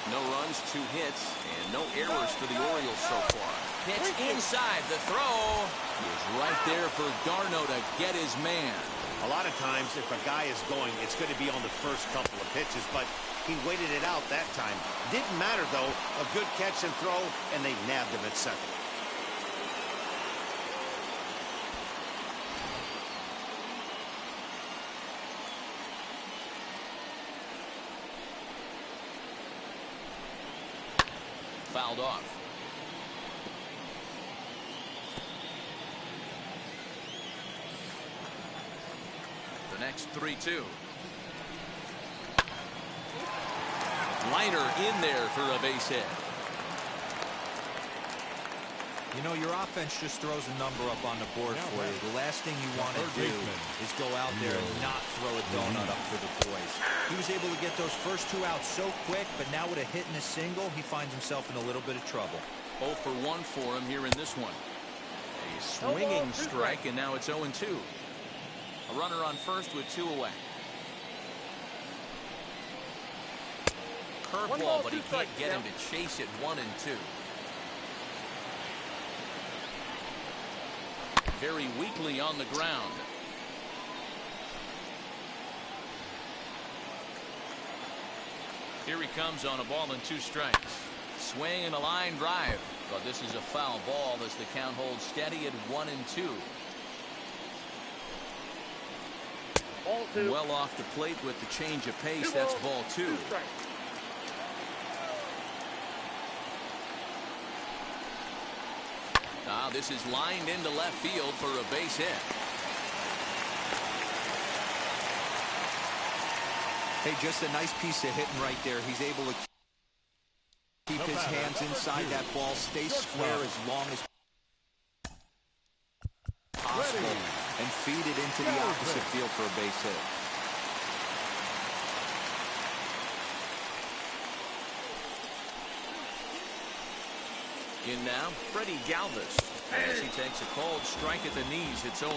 No runs, 2 hits, and no errors for the Orioles so far. Pitch inside. The throw is right there for Darno to get his man. A lot of times, if a guy is going, it's going to be on the first couple of pitches, but he waited it out that time. Didn't matter, though. A good catch and throw, and they nabbed him at second. Fouled off. The next 3-2. Liner in there for a base hit. You know, your offense just throws a number up on the board for you. The last thing you want to do is go out there and not throw a donut up for the boys. He was able to get those first 2 outs so quick, but now with a hit and a single, he finds himself in a little bit of trouble. 0 for 1 for him here in this one. A swinging strike, and now it's 0-2. A runner on first with 2 away. Curveball, but he can't get him to chase it. 1-2. Very weakly on the ground. Here he comes on a ball and 2 strikes. Swing and a line drive, but this is a foul ball as the count holds steady at 1-2. Ball 2. Well off the plate with the change of pace. That's ball 2. This is lined into left field for a base hit. Hey, just a nice piece of hitting right there. He's able to keep his hands inside that ball, stay square as long as possible, and feed it into the opposite field for a base hit. In now, Freddie Galvis, as he takes a cold strike at the knees. It's 0-1.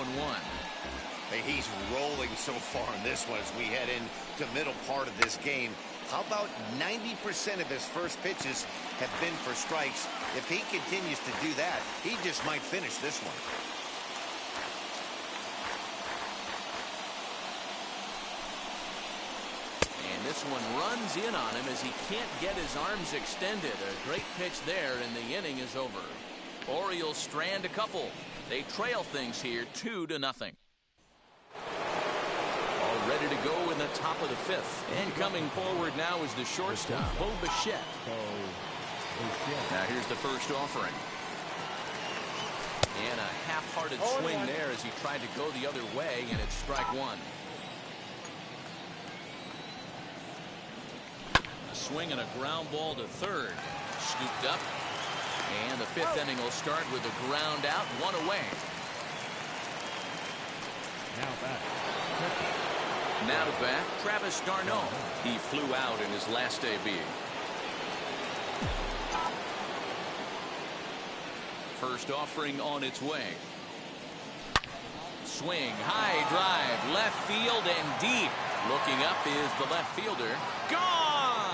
Hey, he's rolling so far in this one as we head into the middle part of this game. How about 90% of his first pitches have been for strikes? If he continues to do that, he just might finish this one. This one runs in on him as he can't get his arms extended. A great pitch there, and the inning is over. Orioles strand a couple. They trail things here 2-0. All ready to go in the top of the 5th. And coming forward now is the shortstop, Bo Bichette. Now here's the first offering. And a half-hearted swing there as he tried to go the other way, and it's strike 1. Swing and a ground ball to third. Scooped up. And the 5th inning will start with a ground out, 1 away. Now to bat, Travis d'Arnaud. He flew out in his last debut. First offering on its way. Swing, high drive, left field and deep. Looking up is the left fielder. Gone!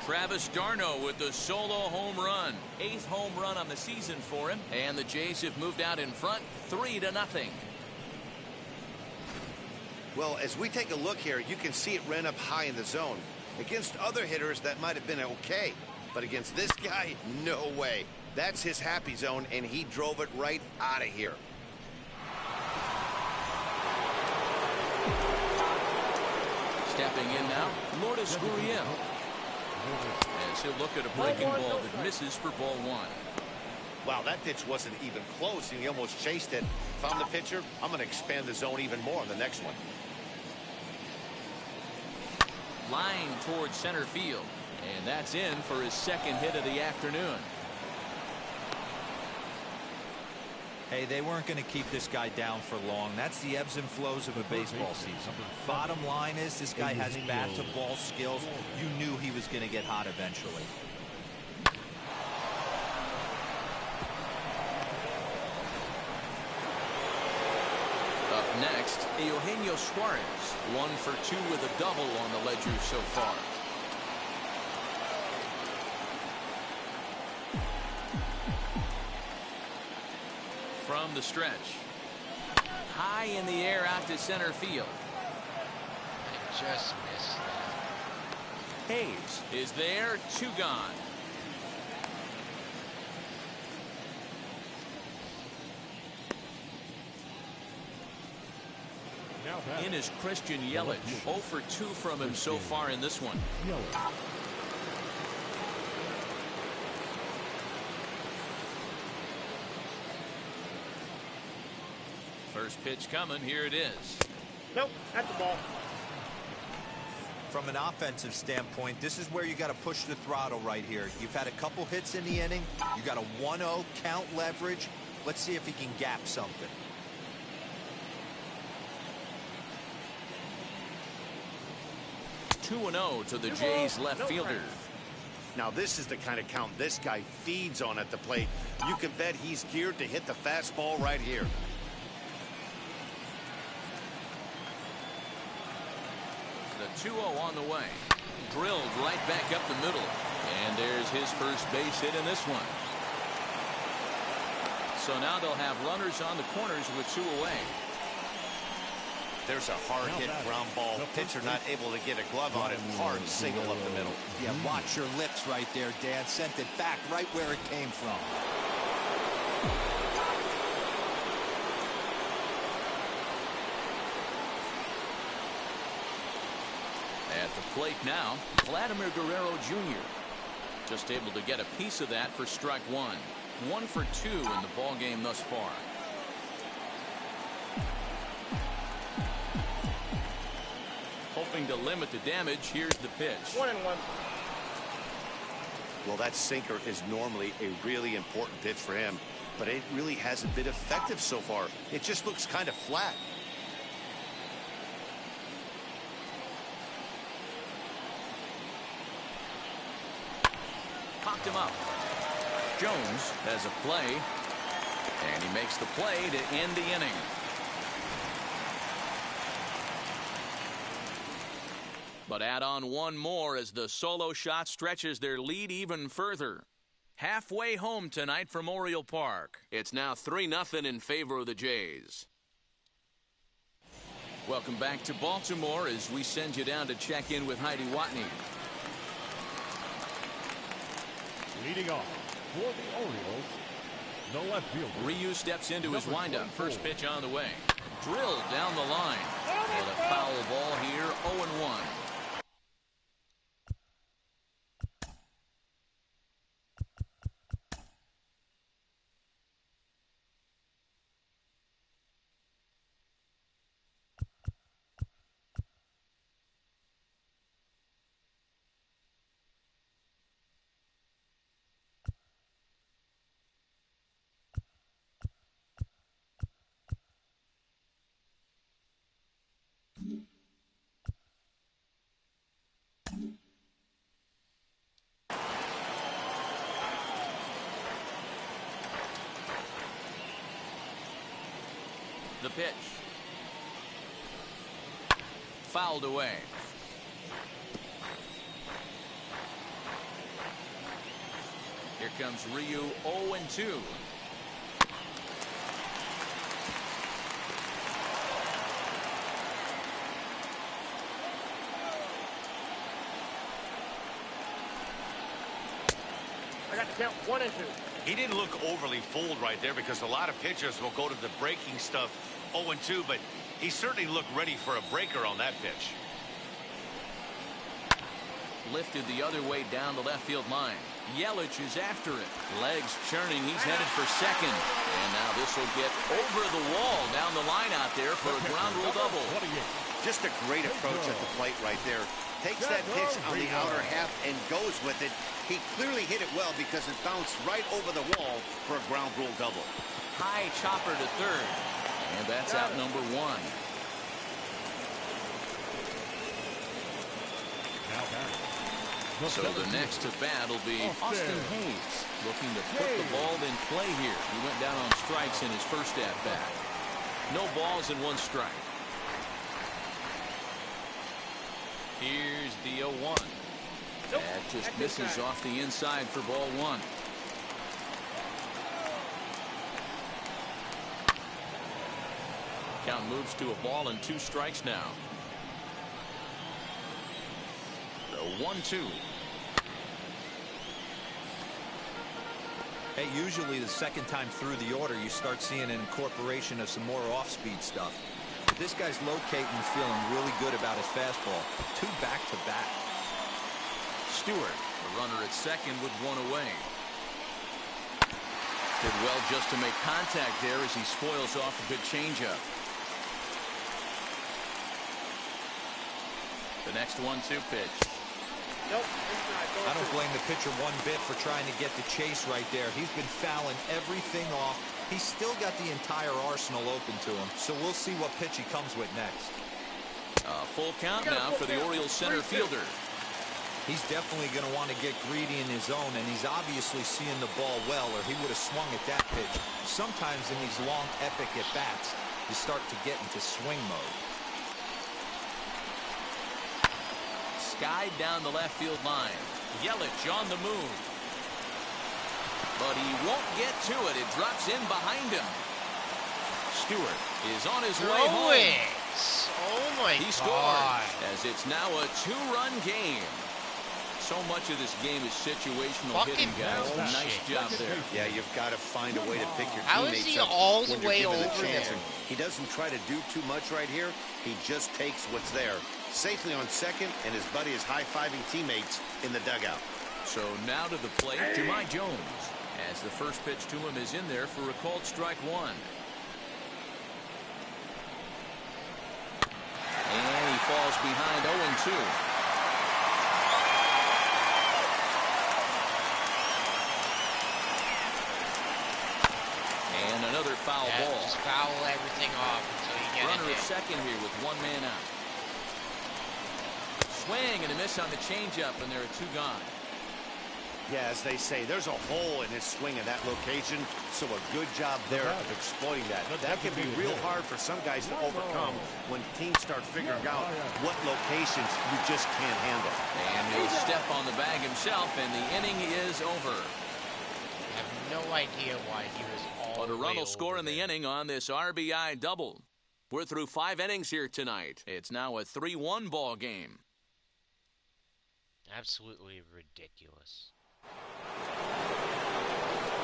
Travis d'Arnaud with the solo home run. 8th home run on the season for him. And the Jays have moved out in front 3-0. Well, as we take a look here, you can see it ran up high in the zone. Against other hitters, that might have been okay. But against this guy, no way. That's his happy zone, and he drove it right out of here. Stepping in now, Lourdes Gurriel. As he'll look at a breaking ball that misses for ball 1. Wow, that pitch wasn't even close, and he almost chased it. If I'm the pitcher, I'm going to expand the zone even more on the next one. Line towards center field. And that's in for his 2nd hit of the afternoon. Hey, they weren't going to keep this guy down for long. That's the ebbs and flows of a baseball season. Bottom line is this guy has bat-to-ball skills. You knew he was going to get hot eventually. Up next, Eugenio Suarez, 1 for 2 with a double on the ledger so far. From the stretch. High in the air out to center field. I just missed that. Hayes is there, 2 gone. In is Christian Yelich. 0 for 2 from him so far in this one. First pitch coming. Here it is. Nope, that's the ball. From an offensive standpoint, this is where you got to push the throttle right here. You've had a couple hits in the inning. You got a 1-0 count leverage. Let's see if he can gap something. Two 2-0 to the Jays left fielder. Now this is the kind of count this guy feeds on at the plate. You can bet he's geared to hit the fastball right here. The 2-0 on the way. Drilled right back up the middle. And there's his first base hit in this one. So now they'll have runners on the corners with 2 away. There's a hard hit ground ball. Pitcher not able to get a glove on it. Hard single up the middle. Yeah, watch your lips right there, Dan. Sent it back right where it came from. At the plate now, Vladimir Guerrero Jr. Just able to get a piece of that for strike 1. 1 for 2 in the ball game thus far. Hoping to limit the damage. Here's the pitch. 1-1. Well, that sinker is normally a really important pitch for him, but it really hasn't been effective so far. It just looks kind of flat. Popped him up. Jones has a play, and he makes the play to end the inning. But add on one more as the solo shot stretches their lead even further. Halfway home tonight from Oriole Park. It's now 3-0 in favor of the Jays. Welcome back to Baltimore as we send you down to check in with Heidi Watney. Leading off for the Orioles, the left fielder. Ryu steps into his windup. First pitch on the way. Drilled down the line. And a foul ball here, 0-1. The pitch. Fouled away. Here comes Ryu, 0-2. I got the count 1-2. He didn't look overly fooled right there because a lot of pitchers will go to the breaking stuff 0-2, but he certainly looked ready for a breaker on that pitch. Lifted the other way down the left field line. Yelich is after it. Legs churning. He's headed for second. And now this will get over the wall down the line out there for a ground rule double. Just a great approach at the plate right there. Takes that pitch on the outer half and goes with it. He clearly hit it well because it bounced right over the wall for a ground rule double. high chopper to third. And that's out number one. So the next to bat will be Austin Hayes, looking to put the ball in play here. He went down on strikes in his first at-bat. No balls and one strike. Here's the 0-1. That just misses off the inside for ball one. Count moves to a ball and 2 strikes now. The 1-2. Hey, usually the second time through the order you start seeing an incorporation of some more off-speed stuff. But this guy's locating and feeling really good about his fastball. 2 back-to-back. Stewart, the runner at second with 1 away. Did well just to make contact there as he spoils off a good changeup. The next 1-2 pitch. Nope. I don't blame the pitcher one bit for trying to get the chase right there. He's been fouling everything off. He's still got the entire arsenal open to him, so we'll see what pitch he comes with next. A full count now for the Orioles center fielder. He's definitely going to want to get greedy in his zone, and he's obviously seeing the ball well, or he would have swung at that pitch. Sometimes in these long, epic at-bats, you start to get into swing mode. Skied down the left field line. Yelich on the move. But he won't get to it. It drops in behind him. Stewart is on his way home. Oh my God. He scores as it's now a 2-run game. So much of this game is situational hitting, guys. Nice job there. Yeah, you've got to find a way to pick your How is teammates he up all the when you're way given the over chance. there? And he doesn't try to do too much right here. He just takes what's there. Safely on second, and his buddy is high-fiving teammates in the dugout. So now to the plate, Jahmai Jones, as the first pitch to him is in there for a called strike 1. And he falls behind 0-2. And another foul ball. Just foul everything off until you get Runner it. at second here with 1 man out. Swing and a miss on the changeup, and there are 2 gone. Yeah, as they say, there's a hole in his swing in that location, so a good job there of exploiting that. That can be real hard for some guys to overcome when teams start figuring out what locations you just can't handle. And he'll step on the bag himself, and the inning is over. I have no idea why he was all But a the run way will score in the inning on this RBI double. We're through 5 innings here tonight. It's now a 3-1 ball game. Absolutely ridiculous.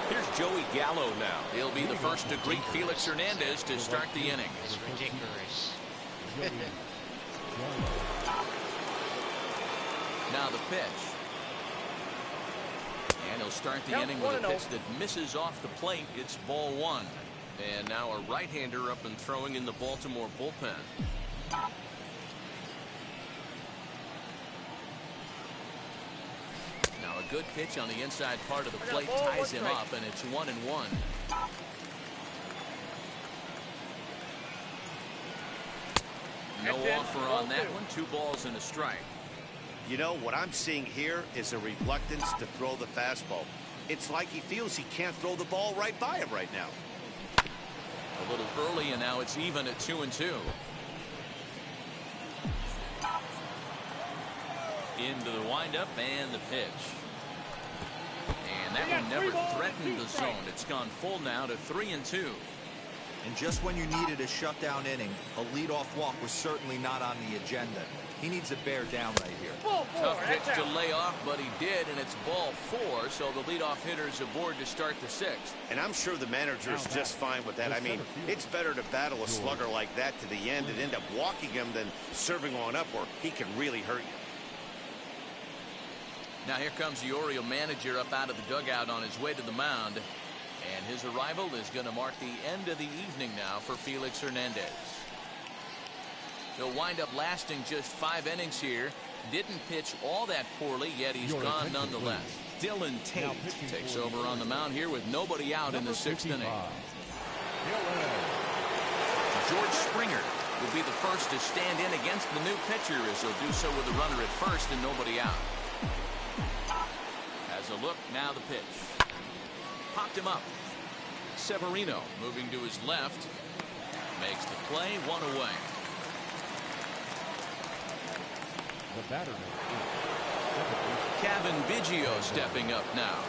Here's Joey Gallo now. He'll be the first to greet Felix Hernandez to start the inning. It's ridiculous. Now the pitch. And he'll start the inning with a pitch that misses off the plate. It's ball 1. And now a right-hander up and throwing in the Baltimore bullpen. Now a good pitch on the inside part of the plate ties him up, and it's 1-1. No offer on that one. 2 balls and a strike. You know, what I'm seeing here is a reluctance to throw the fastball. It's like he feels he can't throw the ball right by him right now. A little early, and now it's even at 2-2. Into the windup and the pitch. And that one never threatened the zone. It's gone full now to 3-2. And just when you needed a shutdown inning, a leadoff walk was certainly not on the agenda. He needs a bear down right here. Tough pitch to lay off, but he did, and it's ball 4, so the leadoff hitter's aboard to start the 6th. And I'm sure the manager is just fine with that. I mean, it's better to battle a slugger like that to the end and end up walking him than serving on up where he can really hurt you. Now here comes the Oriole manager up out of the dugout on his way to the mound. And his arrival is going to mark the end of the evening now for Felix Hernandez. He'll wind up lasting just 5 innings here. Didn't pitch all that poorly, yet he's gone nonetheless. Dylan Tate takes over on the mound here with nobody out in the 6th inning. George Springer will be the first to stand in against the new pitcher, as he'll do so with a runner at first and nobody out. As a look, now the pitch. Popped him up. Severino moving to his left. Makes the play, one away. The batter Kevin Biggio stepping up now.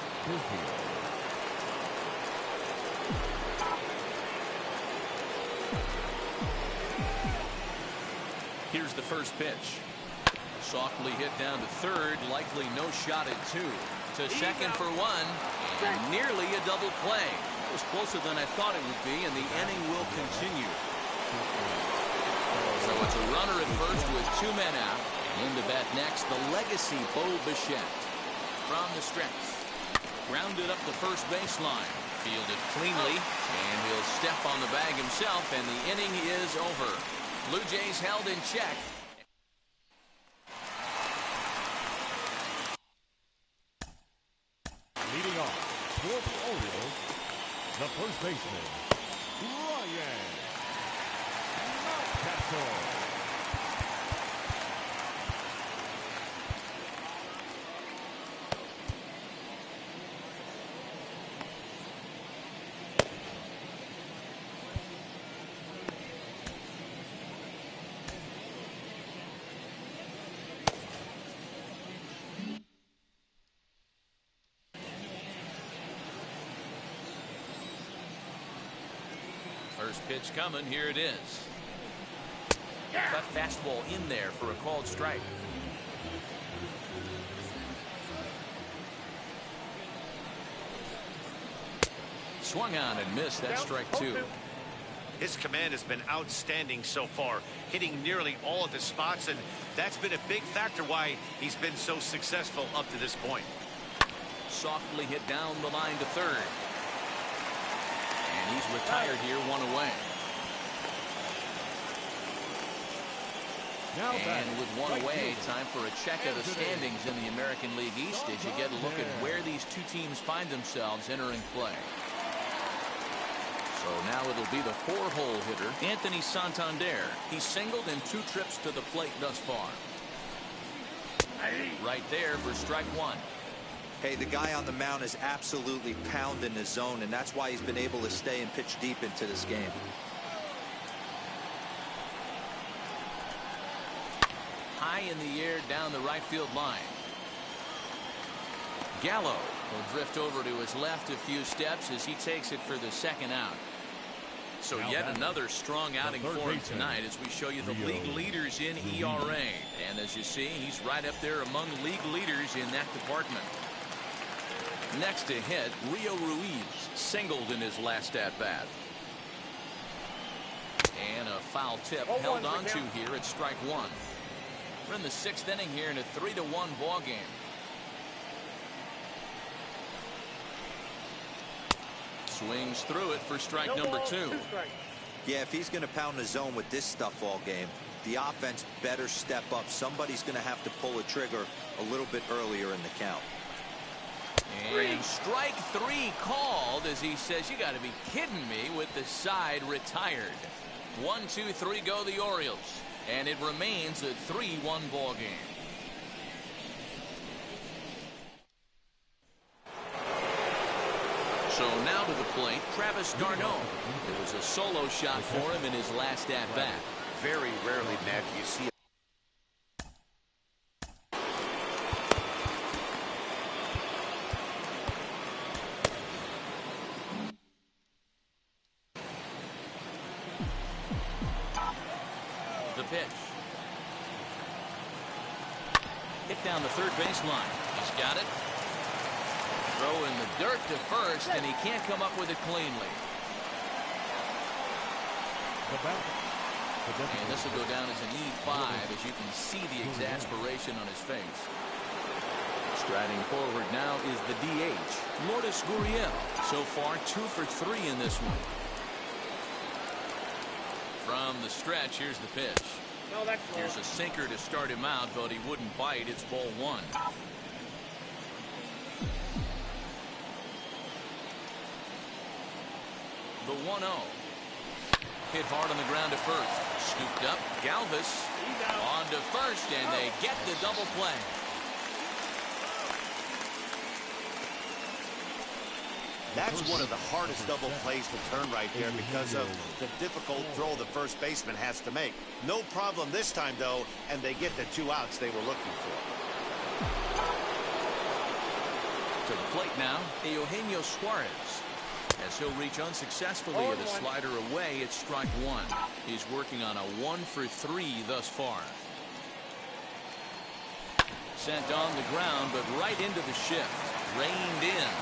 Here's the first pitch. Softly hit down to third. Likely no shot at two. To second for one. And nearly a double play. It was closer than I thought it would be, and the inning will continue. So it's a runner at first with two men out. In to bat next, the legacy Bo Bichette. From the stretch. Grounded up the first baseline. Fielded cleanly. And he'll step on the bag himself, and the inning is over. Blue Jays held in check. leading off for the Orioles, the first baseman, Ryan Mountcastle. First pitch coming. Here it is. Cut fastball in there for a called strike. Swung on and missed. That strike two. His command has been outstanding so far, hitting nearly all of his spots, and that's been a big factor why he's been so successful up to this point. Softly hit down the line to third. And he's retired here, one away. And with one away, time for a check of the standings in the American League East as you get a look at where these two teams find themselves entering play. So now it'll be the four-hole hitter, Anthony Santander. He's singled in 2 trips to the plate thus far. Right there for strike one. Hey, the guy on the mound is absolutely pounding the zone, and that's why he's been able to stay and pitch deep into this game. High in the air down the right field line. Gallo will drift over to his left a few steps as he takes it for the second out. So yet another strong outing for him tonight as we show you the league leaders in ERA. And as you see, he's right up there among league leaders in that department. Next to hit, Rio Ruiz singled in his last at-bat. And a foul tip held on to here at strike one. We're in the 6th inning here in a 3-1 ball game. Swings through it for strike number 2. Yeah, if he's going to pound the zone with this stuff all game, the offense better step up. Somebody's going to have to pull a trigger a little bit earlier in the count. And strike 3 called as he says, you got to be kidding me, with the side retired. 1, 2, 3 go the Orioles. And it remains a 3-1 ball game. So now to the plate, Travis d'Arnaud. It was a solo shot for him in his last at-bat. Very rarely, Matt, you see the pitch. Hit down the third baseline. He's got it. Throw in the dirt to first, and he can't come up with it cleanly. And this will go down as an E5 as you can see the exasperation on his face. Striding forward now is the DH, Lourdes Gurriel. So far 2 for 3 in this one. From the stretch, here's the pitch. Here's a sinker to start him out, but he wouldn't bite. It's ball 1. The 1-0. hit hard on the ground to first. Scooped up. Galvis on to first, and they get the double play. That's one of the hardest double plays to turn right there because of the difficult throw the first baseman has to make. No problem this time, though, and they get the 2 outs they were looking for. To the plate now, Eugenio Suarez. As he'll reach unsuccessfully with a slider away, it's strike 1. He's working on a 1 for 3 thus far. Sent on the ground, but right into the shift. Reined in.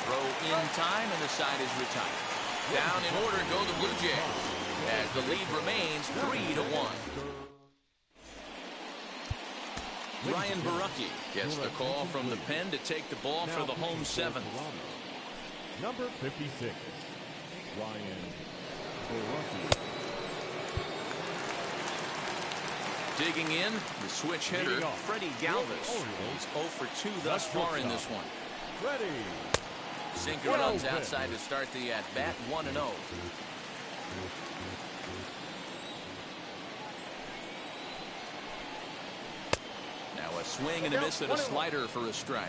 Throw in time, and the side is retired. Down in order go the Blue Jays, as the lead remains 3-1. Ryan Borucki gets the call from the pen to take the ball for the home 7th. Number 56, Ryan Borucki. Digging in, the switch hitter, Freddie Galvis. He's 0 for 2 thus far in this one. Freddie. Sinker runs outside to start the at-bat, 1-0. Now a swing and a miss at a slider for a strike.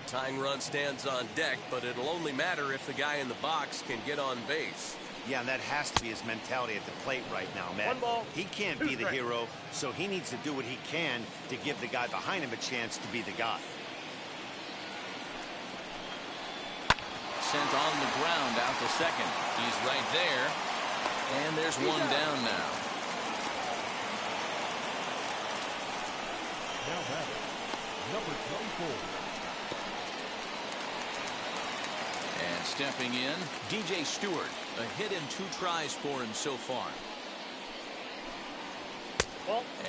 Tying run stands on deck, but it'll only matter if the guy in the box can get on base. Yeah, and that has to be his mentality at the plate right now, Matt. He can't be the hero, so he needs to do what he can to give the guy behind him a chance to be the guy. Sent on the ground out to second. He's right there. And there's one down now. Now batting, number 24. And stepping in, DJ Stewart. A hit in 2 tries for him so far.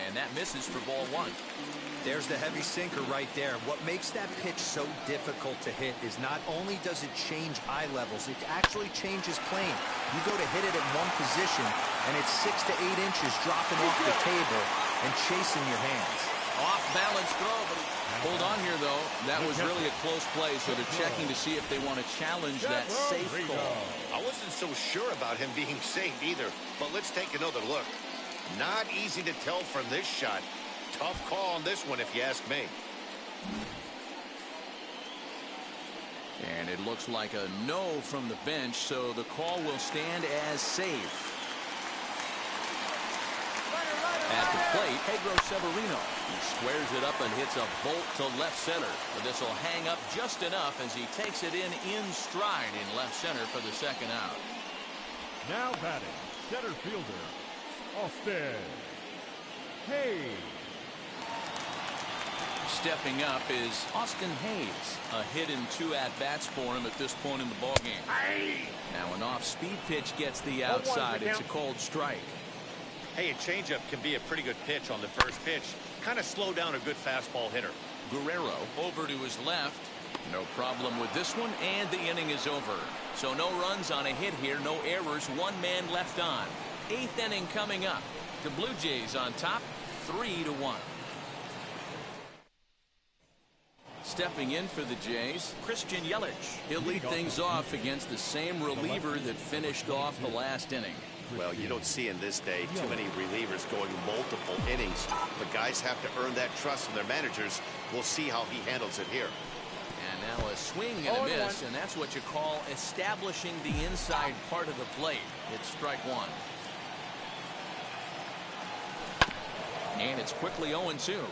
And that misses for ball 1. There's the heavy sinker right there. What makes that pitch so difficult to hit is not only does it change eye levels, it actually changes plane. You go to hit it at one position, and it's 6 to 8 inches dropping off the table and chasing your hands. Off balance throw, but hold on here, though. That was really a close play, so they're checking to see if they want to challenge that safe call. I wasn't so sure about him being safe either, but let's take another look. Not easy to tell from this shot. Tough call on this one, if you ask me. And it looks like a no from the bench, so the call will stand as safe. At the plate, Pedro Severino. He squares it up and hits a bolt to left center. But this will hang up just enough as he takes it in stride in left center for the second out. Now batting, center fielder, Austin Hayes. Stepping up is Austin Hayes. A hit in 2 at-bats for him at this point in the ballgame. Now an off-speed pitch gets the outside. It's a called strike. Hey, a changeup can be a pretty good pitch on the first pitch. Kind of slow down a good fastball hitter. Guerrero over to his left. No problem with this one, and the inning is over. So no runs on a hit here, no errors, 1 man left on. 8th inning coming up. The Blue Jays on top, 3-1. Stepping in for the Jays, Christian Yelich. He'll lead things off against the same reliever that finished off the last inning. Well, you don't see in this day too many relievers going multiple innings, but guys have to earn that trust from their managers. We'll see how he handles it here. And now a swing and a miss, and that's what you call establishing the inside part of the plate. It's strike 1. And it's quickly 0-2.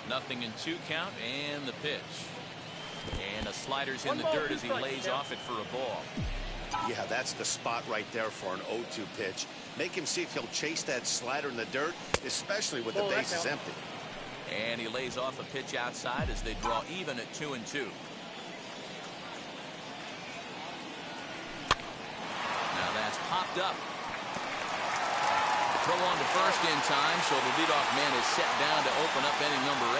Nothing in 2 count, and the pitch. And a slider's in the dirt as he lays off it for a ball. Yeah, that's the spot right there for an 0-2 pitch. Make him see if he'll chase that slider in the dirt, especially with the bases empty. And he lays off a pitch outside as they draw even at 2-2. Now that's popped up. Throw on to first in time, so the leadoff man is set down to open up inning number 8.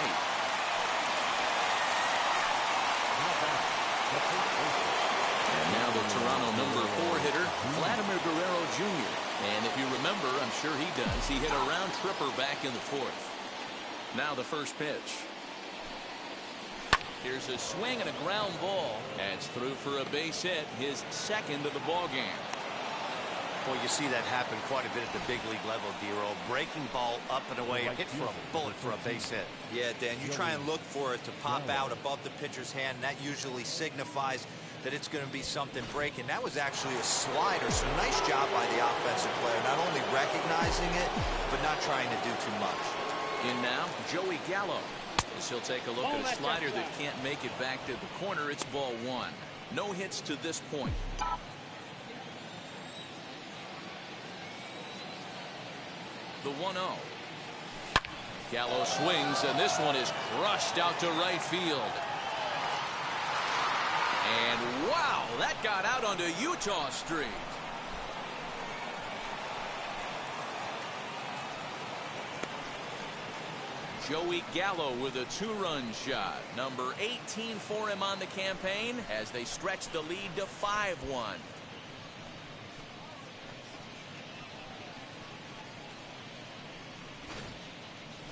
And now the Toronto number 4 hitter, Vladimir Guerrero Jr. And if you remember, I'm sure he does, he hit a round tripper back in the 4th. Now the first pitch. Here's a swing and a ground ball. And it's through for a base hit, his second of the ball game. Well, you see that happen quite a bit at the big league level, D-Roll. Breaking ball up and away, hit for a bullet for a base hit. Yeah, Dan, you try and look for it to pop out above the pitcher's hand, and that usually signifies that it's going to be something breaking. That was actually a slider, so nice job by the offensive player, not only recognizing it, but not trying to do too much. In now, Joey Gallo. As he'll take a look at a slider that can't make it back to the corner. It's ball one. No hits to this point. The 1-0. Gallo swings, and this one is crushed out to right field. And wow, that got out onto Utah Street. Joey Gallo with a two-run shot. Number 18 for him on the campaign as they stretch the lead to 5-1.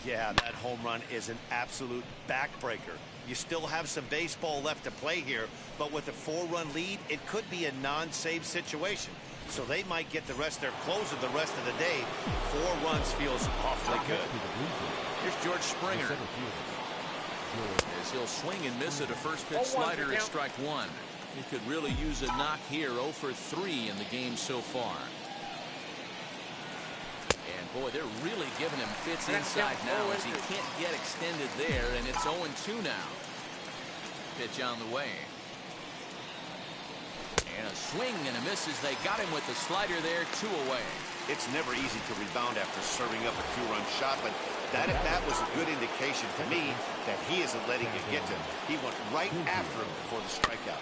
Yeah, that home run is an absolute backbreaker. You still have some baseball left to play here, but with a 4-run lead, it could be a non-save situation. So they might get the rest of their closer the rest of the day. 4 runs feels awfully good. Here's George Springer. As he'll swing and miss at a first pitch slider at strike one. He could really use a knock here. 0 for 3 in the game so far. And boy, they're really giving him fits inside now as he can't get extended there, and it's 0-2 now. Pitch on the way. And a swing and a miss as they got him with the slider there, 2 away. It's never easy to rebound after serving up a 2-run shot, but that was a good indication to me that he isn't letting it get to him. He went right after him before the strikeout.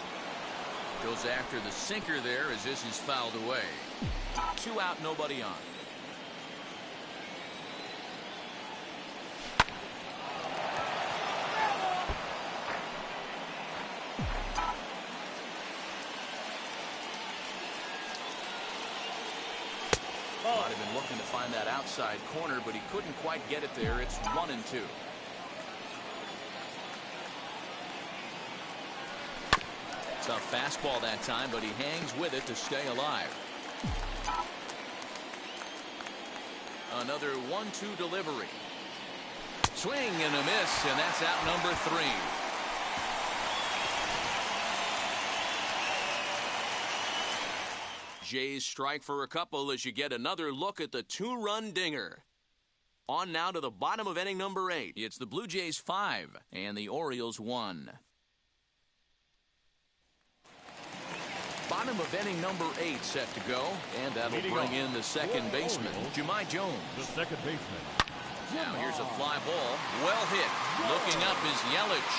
Goes after the sinker there as this is fouled away. 2 out, nobody on. Might have been looking to find that outside corner, but he couldn't quite get it there. It's 1-2. Tough fastball that time, but he hangs with it to stay alive. Another 1-2 delivery. Swing and a miss, and that's out number 3. Jays strike for a couple as you get another look at the 2-run dinger. On now to the bottom of inning number 8. It's the Blue Jays 5 and the Orioles 1. Bottom of inning number 8 set to go, and that'll bring in the second baseman, Jahmai Jones. The second baseman. Now here's a fly ball, well hit. Looking up is Yelich.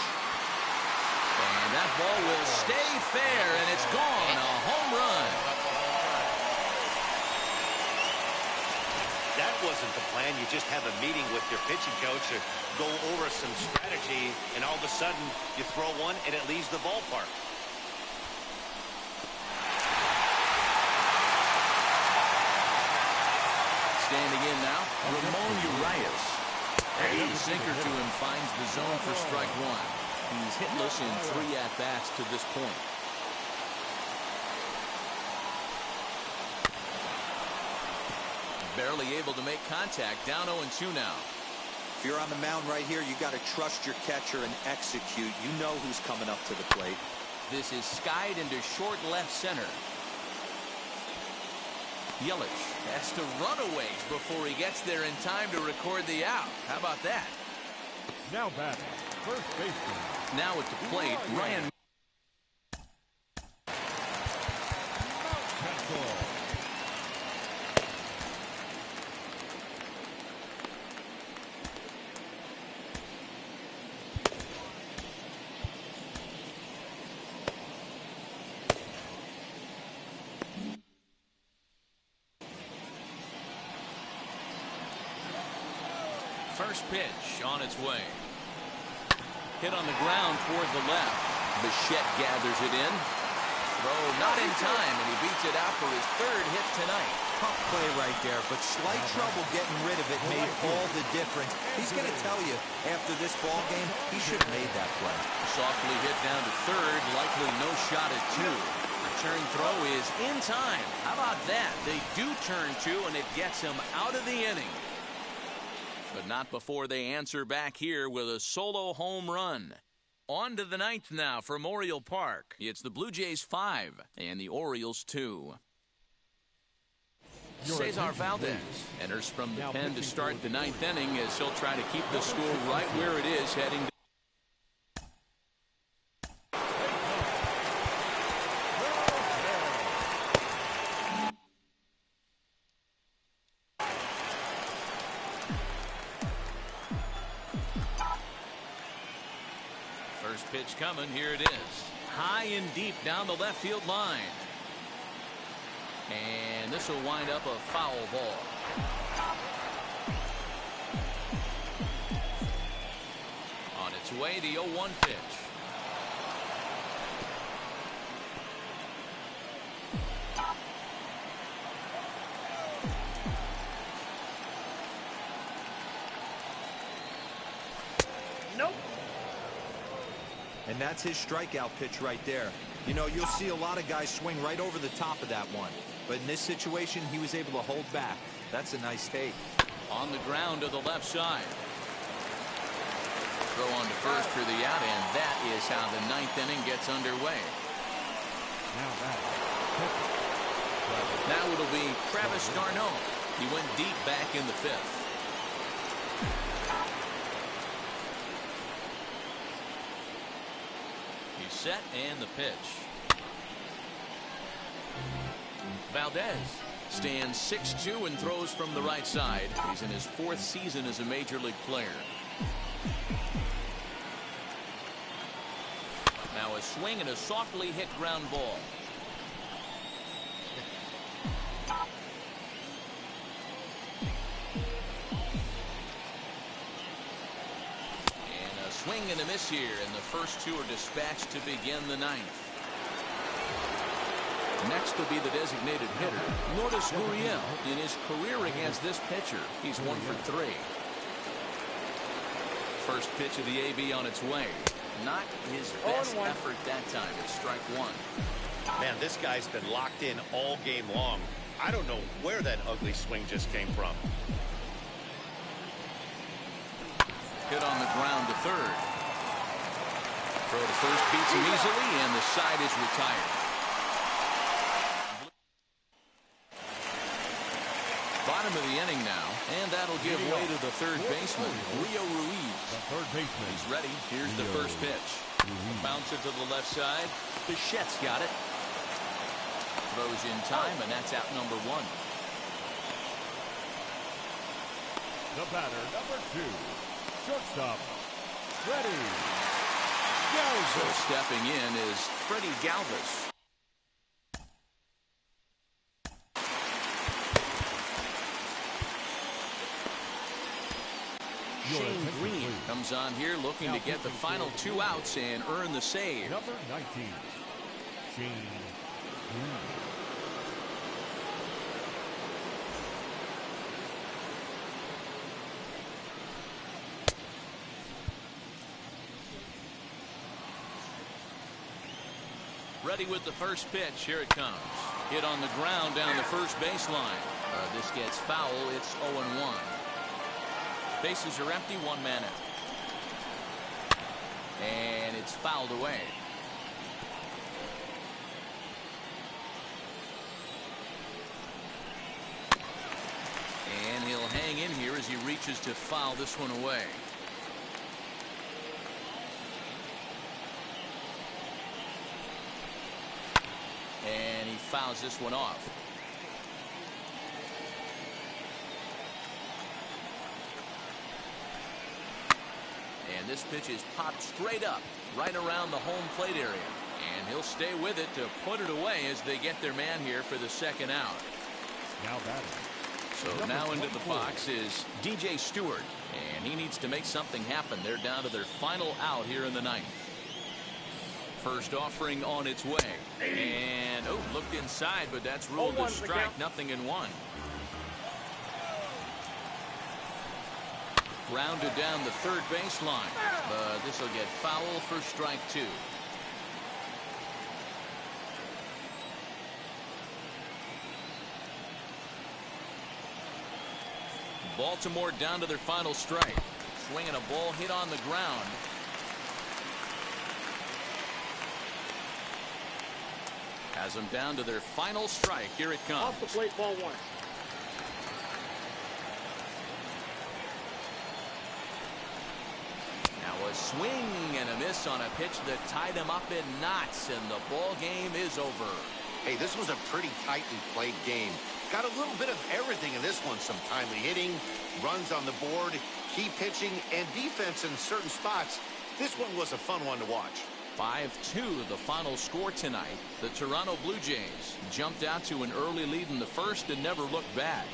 And that ball will stay fair, and it's gone. A home run. That wasn't the plan. You just have a meeting with your pitching coach to go over some strategy, and all of a sudden you throw one and it leaves the ballpark. Standing in now, Ramon Urias. A sinker to him finds the zone for strike one. He's hitless in 3 at-bats to this point. Barely able to make contact. Down 0-2 now. If you're on the mound right here, you got to trust your catcher and execute. You know who's coming up to the plate. This is skied into short left center. Yelich has to run a ways before he gets there in time to record the out. How about that? Now batting, first baseman. Now at the plate, Ryan. First pitch on its way. Hit on the ground toward the left. Bichette gathers it in. Throw not in time, and he beats it out for his 3rd hit tonight. tough play right there, but slight trouble getting rid of it made all the difference. He's going to tell you, after this ball game, he should have made that play. Softly hit down to third, likely no shot at two. Return throw is in time. How about that? They do turn two, and it gets him out of the inning. But not before they answer back here with a solo home run. On to the ninth now from Oriole Park. It's the Blue Jays 5 and the Orioles 2. Cesar Valdez enters from the pen to start the ninth inning as he'll try to keep the score right where it is heading to first pitch coming. Here it is. High and deep down the left field line. And this will wind up a foul ball. On its way, the 0-1 pitch. Nope. And that's his strikeout pitch right there. You know, you'll see a lot of guys swing right over the top of that one. But in this situation, he was able to hold back. That's a nice take. On the ground to the left side. Throw on to first for the out, and that is how the ninth inning gets underway. Now it'll be Travis d'Arnaud. He went deep back in the fifth. He's set and the pitch. Valdez stands 6'2" and throws from the right side. He's in his fourth season as a major league player. Now a swing and a softly hit ground ball. And a swing and a miss here, and the first two are dispatched to begin the ninth. Next will be the designated hitter, Lourdes Gurriel. In his career against this pitcher, he's 1 for 3. First pitch of the AB on its way. Not his best effort that time. It's strike one. Man, this guy's been locked in all game long. I don't know where that ugly swing just came from. Hit on the ground to third. Throw to first beats him easily, and the side is retired. Bottom of the inning now, and that'll give way to the third baseman, Rio Ruiz. He's ready. Here's the first pitch. Bounce it to the left side. Bichette's got it. Throws in time, and that's out number one. The batter, number 2, shortstop, Freddie Galvis. So stepping in is Freddie Galvis. Shane Green comes on here looking to get the final 2 outs and earn the save. Number 19, Shane Green. Ready with the first pitch. Here it comes. Hit on the ground down the first baseline. This gets foul. It's 0-1. Bases are empty, 1 man out. And it's fouled away. And he'll hang in here as he reaches to foul this one away. And he fouls this one off. And this pitch is popped straight up, right around the home plate area. And he'll stay with it to put it away as they get their man here for the second out. Now batting. So now into the box is DJ Stewart. And he needs to make something happen. They're down to their final out here in the ninth. First offering on its way. And, looked inside, but that's ruled a strike. Nothing in one. Grounded down the third baseline. But this will get foul for strike 2. Baltimore down to their final strike. Swinging a ball hit on the ground. Has them down to their final strike. Here it comes. Off the plate, ball 1. Now a swing and a miss on a pitch that tied him up in knots, and the ball game is over. Hey, this was a pretty tightly played game. Got a little bit of everything in this one. Some timely hitting, runs on the board, key pitching, and defense in certain spots. This one was a fun one to watch. 5-2 the final score tonight. The Toronto Blue Jays jumped out to an early lead in the first and never looked back.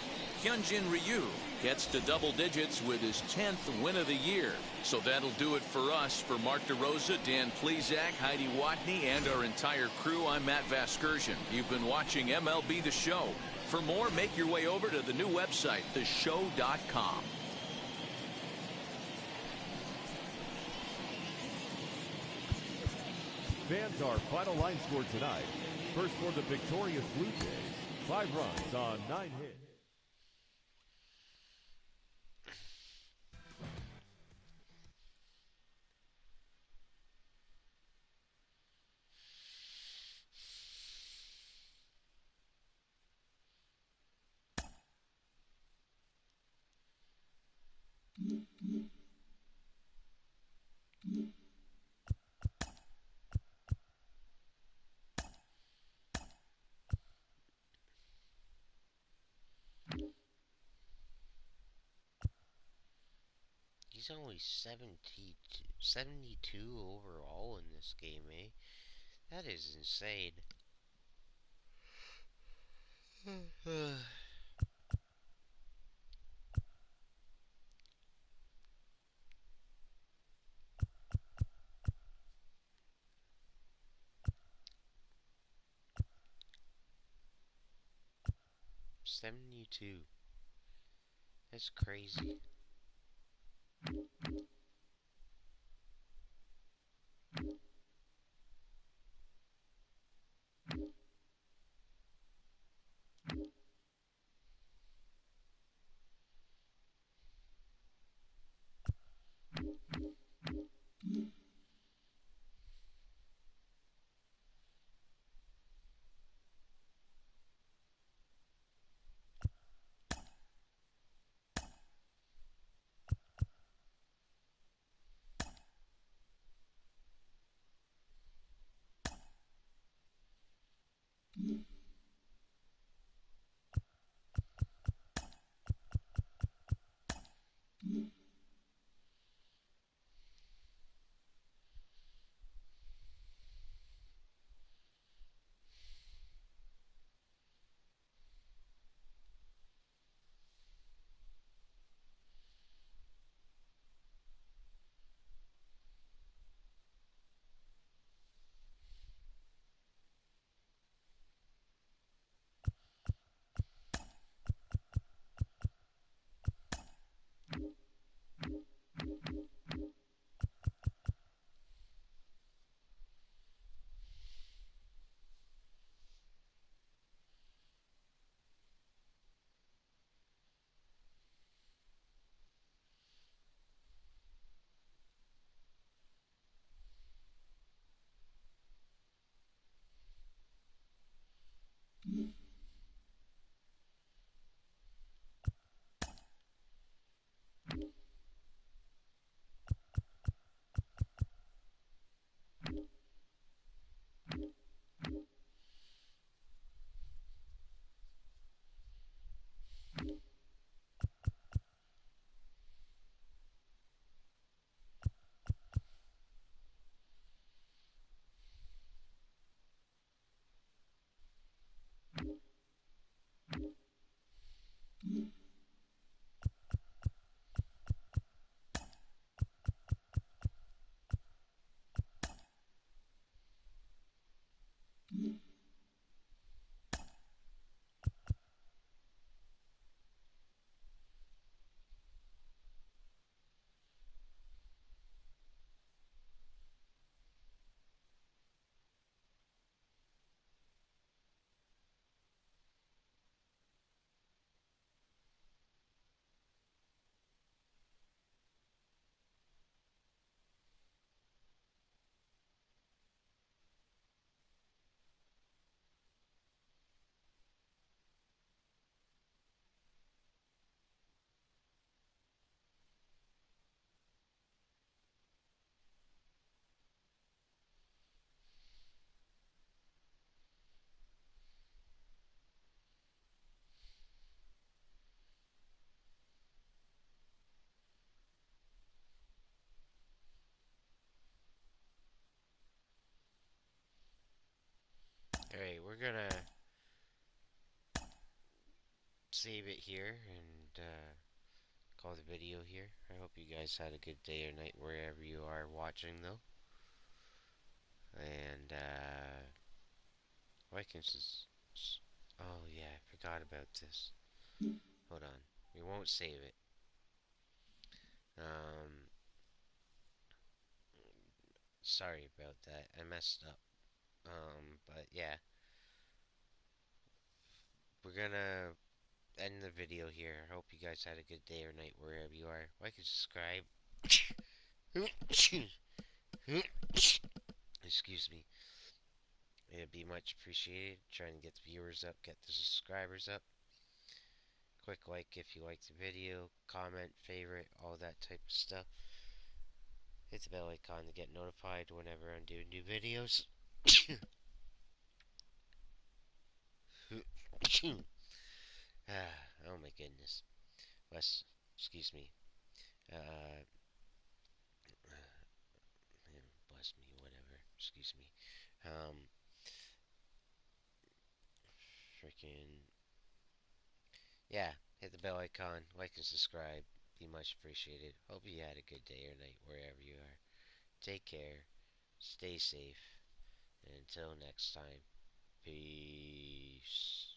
Hyunjin Ryu gets to double digits with his 10th win of the year. So that'll do it for us. For Mark DeRosa, Dan Plesac, Heidi Watney, and our entire crew, I'm Matt Vasgersian. You've been watching MLB The Show. For more, make your way over to the new website, theshow.com. Fans, our final line score tonight. First for the victorious Blue Jays, 5 runs on 9 hits. He's only 72 overall in this game, eh? That is insane. 72. That's crazy. we're gonna save it here and call the video here. I hope you guys had a good day or night wherever you are watching, though. And oh yeah, I forgot about this. Hold on, we won't save it. Um, Sorry about that. I messed up. But yeah, we're gonna end the video here. I hope you guys had a good day or night wherever you are. Like and subscribe. Excuse me. It'd be much appreciated. Trying to get the viewers up, get the subscribers up. Quick like if you like the video, comment, favorite, all that type of stuff. Hit the bell icon to get notified whenever I'm doing new videos. Oh my goodness. Wes, excuse me. Uh, Bless me, whatever. Excuse me. Freaking. Yeah, hit the bell icon, like and subscribe. Be much appreciated. Hope you had a good day or night wherever you are. Take care. Stay safe. And until next time, peace.